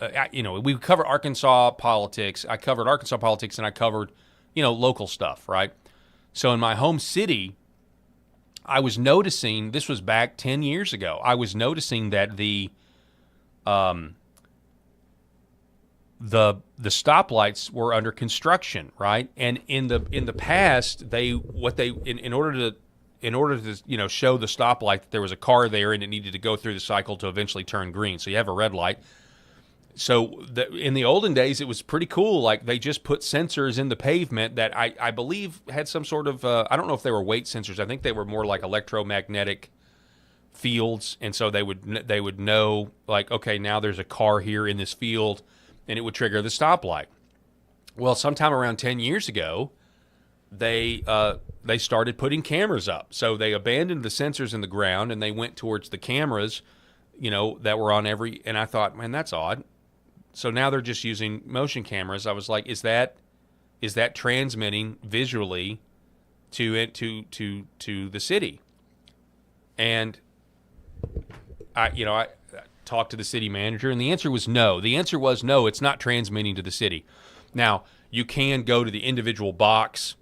We covered Arkansas politics. I covered Arkansas politics, and I covered local stuff, right? So in my home city, I was noticing, this was back 10 years ago, I was noticing that the stoplights were under construction, right? And in the past, in order to show the stoplight that there was a car there and it needed to go through the cycle to eventually turn green. So you have a red light. So in the olden days, it was pretty cool. Like they just put sensors in the pavement that I believe had some sort of I don't know if they were weight sensors. I think they were more like electromagnetic fields, and so they would know, like, okay, now there's a car here in this field, and it would trigger the stoplight. Well, sometime around 10 years ago, they started putting cameras up. So they abandoned the sensors in the ground and they went towards the cameras, that were on every. And I thought, man, that's odd. So now they're just using motion cameras. I was like, is that transmitting visually to the city? And I talked to the city manager, and the answer was no. The answer was no, it's not transmitting to the city. Now, you can go to the individual box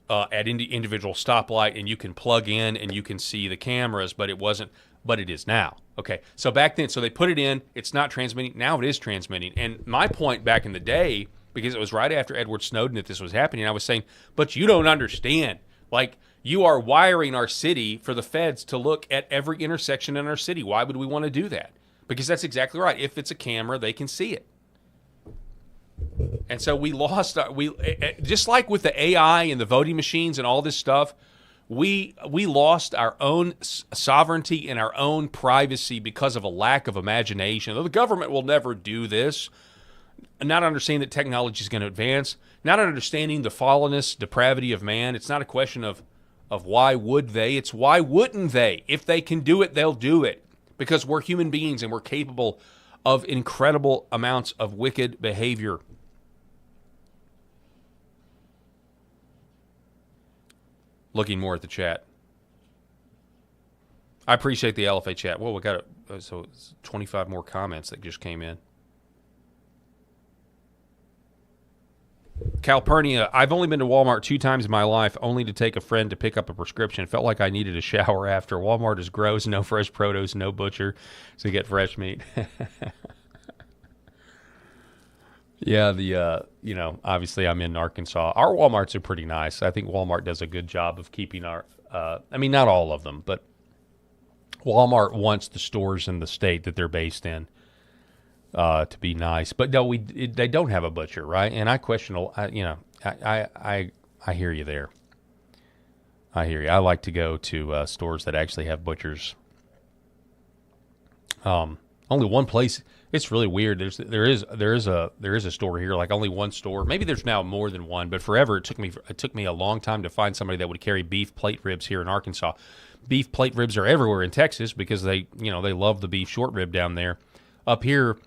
at individual stoplight, and you can plug in and you can see the cameras, but it is now. Okay, so back then, so they put it in, it's not transmitting, now it is transmitting. And my point back in the day, because it was right after Edward Snowden that this was happening, I was saying, but you don't understand. Like, you are wiring our city for the feds to look at every intersection in our city. Why would we want to do that? Because that's exactly right. If it's a camera, they can see it. And so we lost, just like with the AI and the voting machines and all this stuff, we lost our own sovereignty and our own privacy because of a lack of imagination. The government will never do this. Not understanding that technology is going to advance, not understanding the fallenness, depravity of man. It's not a question of why would they, it's why wouldn't they? If they can do it, they'll do it. Because we're human beings and we're capable of incredible amounts of wicked behavior. Looking more at the chat. I appreciate the LFA chat. Well, we got so it's 25 more comments that just came in. Calpurnia, I've only been to Walmart 2 times in my life, only to take a friend to pick up a prescription. Felt like I needed a shower after. Walmart is gross, no fresh produce, no butcher, so you get fresh meat. Yeah, obviously I'm in Arkansas. Our Walmarts are pretty nice. I think Walmart does a good job of keeping our, not all of them, but Walmart wants the stores in the state that they're based in to be nice. But no, they don't have a butcher, right? And I question, I hear you there. I hear you. I like to go to stores that actually have butchers. Only one place. It's really weird. There is a store here, like only one store. Maybe there's now more than one, but forever it took me a long time to find somebody that would carry beef plate ribs here in Arkansas. Beef plate ribs are everywhere in Texas because they love the beef short rib down there. Up here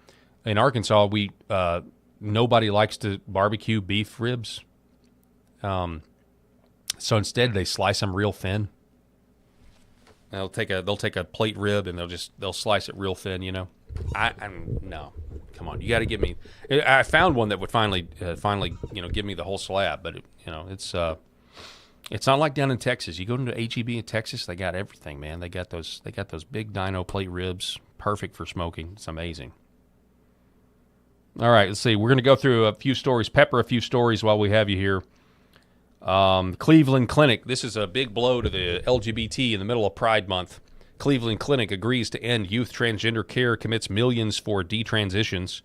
in Arkansas, nobody likes to barbecue beef ribs. So instead they slice them real thin. They'll take a plate rib and they'll slice it real thin, No, come on, you got to give me. I found one that would finally, give me the whole slab, but it's not like down in Texas. You go into HEB in Texas, they got everything, man. They got those big dino plate ribs, perfect for smoking. It's amazing. All right, let's see. We're going to go through a few stories, pepper a few stories while we have you here. Cleveland Clinic. This is a big blow to the LGBT in the middle of Pride Month. Cleveland Clinic agrees to end youth transgender care, commits millions for detransitions.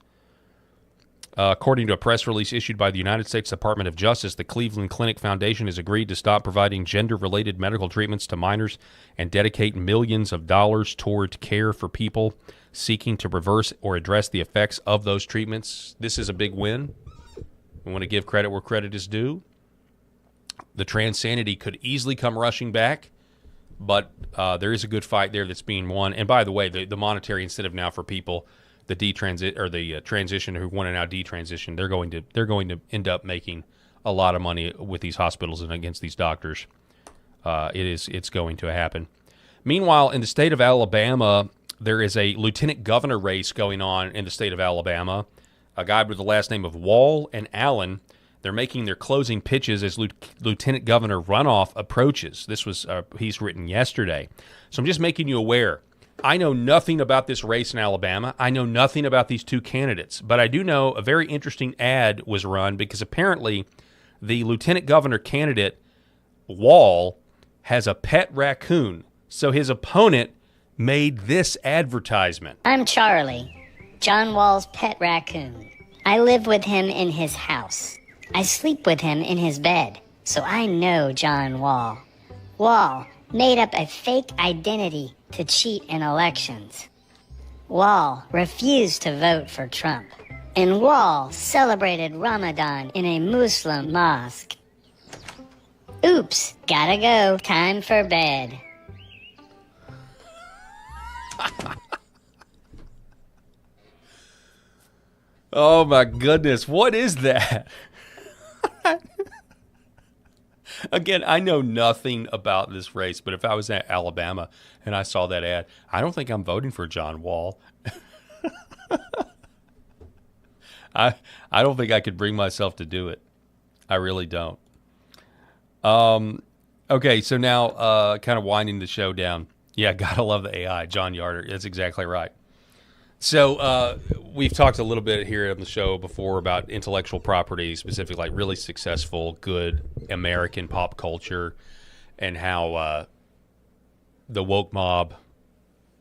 According to a press release issued by the United States Department of Justice, the Cleveland Clinic Foundation has agreed to stop providing gender-related medical treatments to minors and dedicate millions of dollars toward care for people seeking to reverse or address the effects of those treatments. This is a big win. We want to give credit where credit is due. The Transanity could easily come rushing back, but there is a good fight there that's being won. And by the way, the monetary incentive now for people, the transition who want to now detransition, they're going to end up making a lot of money with these hospitals and against these doctors. It's going to happen. Meanwhile, in the state of Alabama, there is a lieutenant governor race going on in the state of Alabama. A guy with the last name of Wall and Allen. They're making their closing pitches as lieutenant governor runoff approaches. This was a piece written yesterday. So I'm just making you aware. I know nothing about this race in Alabama. I know nothing about these two candidates. But I do know a very interesting ad was run because apparently the lieutenant governor candidate, Wall, has a pet raccoon. So his opponent made this advertisement. I'm Charlie, John Wall's pet raccoon. I live with him in his house. I sleep with him in his bed, so I know John Wall. Wall made up a fake identity to cheat in elections. Wall refused to vote for Trump. And Wall celebrated Ramadan in a Muslim mosque. Oops, gotta go. Time for bed. Oh my goodness, what is that? Again, I know nothing about this race, but if I was at Alabama and I saw that ad, I don't think I'm voting for John Wall. I don't think I could bring myself to do it. I really don't. Okay, so now kind of winding the show down. Yeah, gotta love the AI, John Yarder. That's exactly right. So we've talked a little bit here on the show before about intellectual property, specifically like really successful, good American pop culture, and how the woke mob,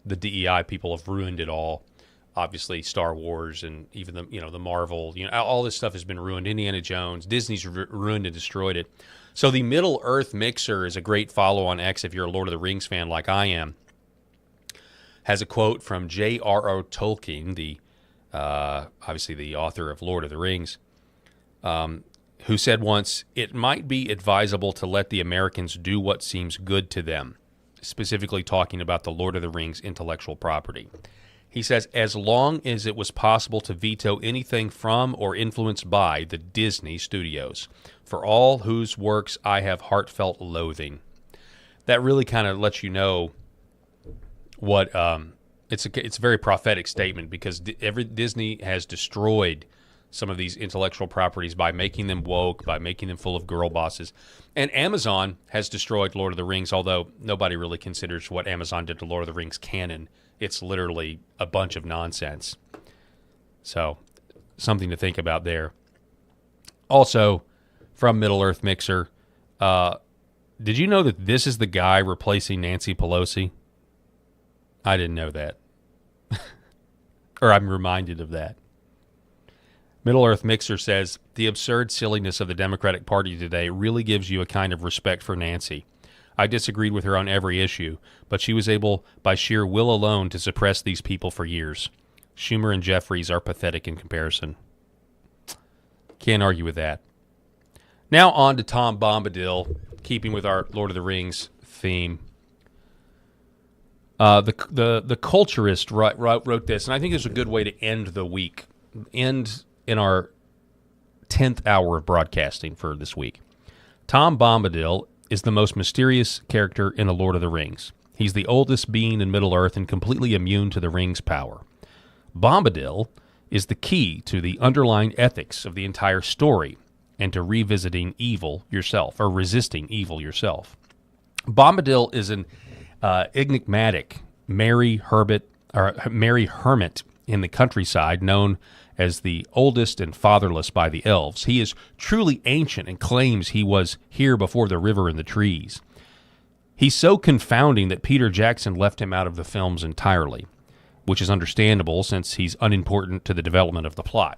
the DEI people have ruined it all. Obviously, Star Wars and even the Marvel, all this stuff has been ruined. Indiana Jones, Disney's ruined and destroyed it. So the Middle Earth Mixer is a great follow on X if you're a Lord of the Rings fan like I am. Has a quote from J.R.R. Tolkien, obviously the author of Lord of the Rings, who said once, "It might be advisable to let the Americans do what seems good to them," specifically talking about the Lord of the Rings intellectual property. He says, "As long as it was possible to veto anything from or influenced by the Disney studios, for all whose works I have heartfelt loathing." That really kind of lets you know what it's a very prophetic statement, because Disney has destroyed some of these intellectual properties by making them woke, by making them full of girl bosses. And Amazon has destroyed Lord of the Rings, although nobody really considers what Amazon did to Lord of the Rings canon. It's literally a bunch of nonsense. So, something to think about there. Also, from Middle Earth Mixer, did you know that this is the guy replacing Nancy Pelosi? I didn't know that. Or I'm reminded of that. Middle Earth Mixer says, "The absurd silliness of the Democratic Party today really gives you a kind of respect for Nancy. I disagreed with her on every issue, but she was able, by sheer will alone, to suppress these people for years. Schumer and Jeffries are pathetic in comparison." Can't argue with that. Now on to Tom Bombadil, keeping with our Lord of the Rings theme. The Culturist wrote this, and I think it's a good way to end the week, end in our 10th hour of broadcasting for this week. Tom Bombadil is the most mysterious character in The Lord of the Rings. He's the oldest being in Middle-earth and completely immune to the ring's power. Bombadil is the key to the underlying ethics of the entire story and to revisiting evil yourself, or resisting evil yourself. Bombadil is an enigmatic merry hermit in the countryside, known as the oldest and fatherless by the elves. He is truly ancient and claims he was here before the river and the trees. He's so confounding that Peter Jackson left him out of the films entirely, which is understandable since he's unimportant to the development of the plot.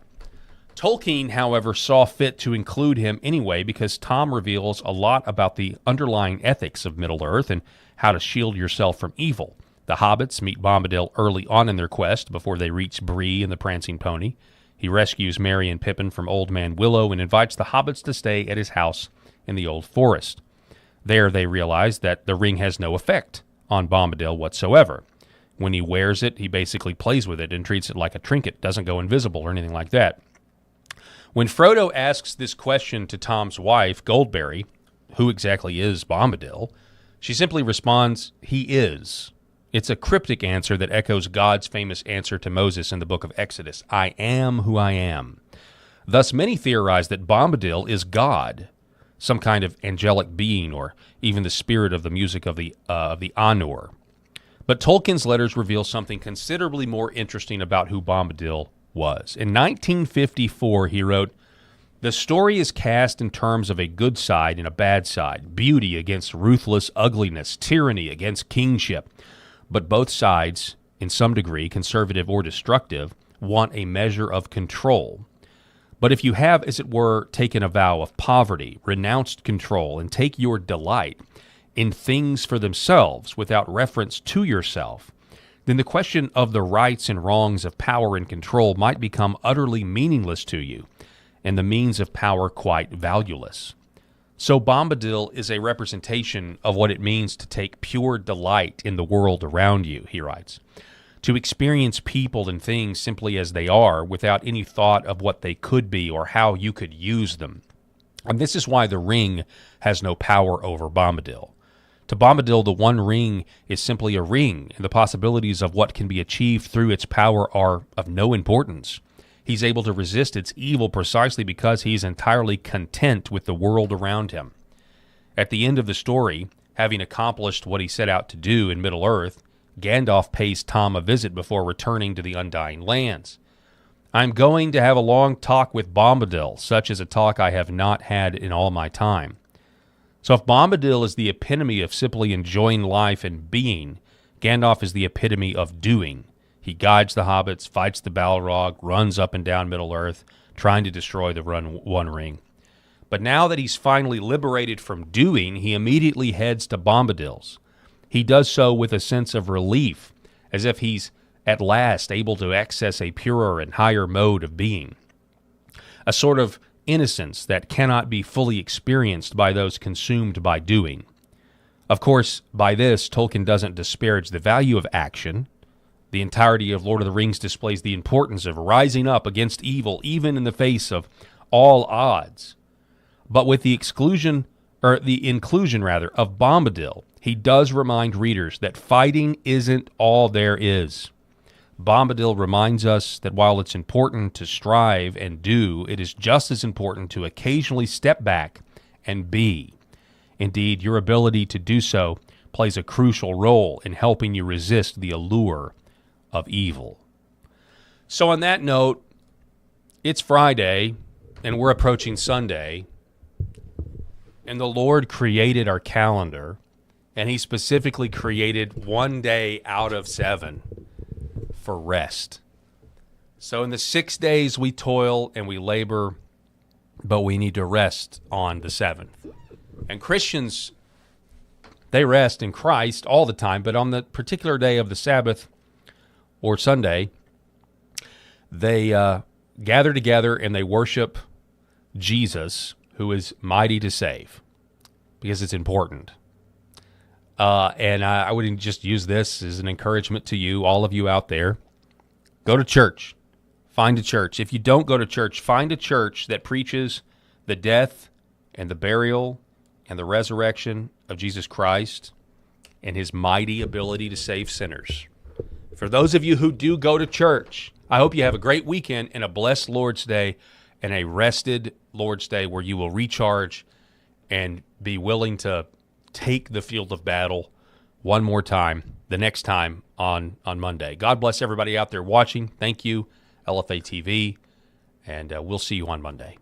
Tolkien, however, saw fit to include him anyway because Tom reveals a lot about the underlying ethics of Middle-earth and how to shield yourself from evil. The hobbits meet Bombadil early on in their quest before they reach Bree and the Prancing Pony. He rescues Merry and Pippin from Old Man Willow and invites the hobbits to stay at his house in the Old Forest. There they realize that the ring has no effect on Bombadil whatsoever. When he wears it, he basically plays with it and treats it like a trinket, doesn't go invisible or anything like that. When Frodo asks this question to Tom's wife, Goldberry, who exactly is Bombadil, she simply responds, "He is." It's a cryptic answer that echoes God's famous answer to Moses in the book of Exodus, "I am who I am." Thus, many theorize that Bombadil is God, some kind of angelic being, or even the spirit of the music of the Anur. But Tolkien's letters reveal something considerably more interesting about who Bombadil was. In 1954, he wrote, "The story is cast in terms of a good side and a bad side, beauty against ruthless ugliness, tyranny against kingship. But both sides, in some degree, conservative or destructive, want a measure of control. But if you have, as it were, taken a vow of poverty, renounced control, and take your delight in things for themselves without reference to yourself, then the question of the rights and wrongs of power and control might become utterly meaningless to you, and the means of power quite valueless. So Bombadil is a representation of what it means to take pure delight in the world around you, he writes. To experience people and things simply as they are without any thought of what they could be or how you could use them. And this is why the ring has no power over Bombadil. To Bombadil, the One Ring is simply a ring, and the possibilities of what can be achieved through its power are of no importance. He's able to resist its evil precisely because he's entirely content with the world around him. At the end of the story, having accomplished what he set out to do in Middle-earth, Gandalf pays Tom a visit before returning to the Undying Lands. I'm going to have a long talk with Bombadil, such as a talk I have not had in all my time. So if Bombadil is the epitome of simply enjoying life and being, Gandalf is the epitome of doing. He guides the hobbits, fights the Balrog, runs up and down Middle-earth, trying to destroy the One Ring. But now that he's finally liberated from doing, he immediately heads to Bombadil's. He does so with a sense of relief, as if he's at last able to access a purer and higher mode of being. A sort of innocence that cannot be fully experienced by those consumed by doing. Of course, by this, Tolkien doesn't disparage the value of action. The entirety of Lord of the Rings displays the importance of rising up against evil, even in the face of all odds. But with the inclusion of Bombadil, he does remind readers that fighting isn't all there is. Bombadil reminds us that while it's important to strive and do, it is just as important to occasionally step back and be. Indeed, your ability to do so plays a crucial role in helping you resist the allure of evil. So on that note, it's Friday, and we're approaching Sunday, and the Lord created our calendar, and he specifically created one day out of 7 for rest. So in the 6 days we toil and we labor, but we need to rest on the 7th. And Christians, they rest in Christ all the time, but on the particular day of the Sabbath or Sunday, they gather together and they worship Jesus, who is mighty to save, because it's important. And I would just use this as an encouragement to you, all of you out there. Go to church. Find a church. If you don't go to church, find a church that preaches the death and the burial and the resurrection of Jesus Christ and his mighty ability to save sinners. For those of you who do go to church, I hope you have a great weekend and a blessed Lord's Day and a rested Lord's Day where you will recharge and be willing to take the field of battle one more time, the next time on Monday. God bless everybody out there watching. Thank you, LFA TV, and we'll see you on Monday.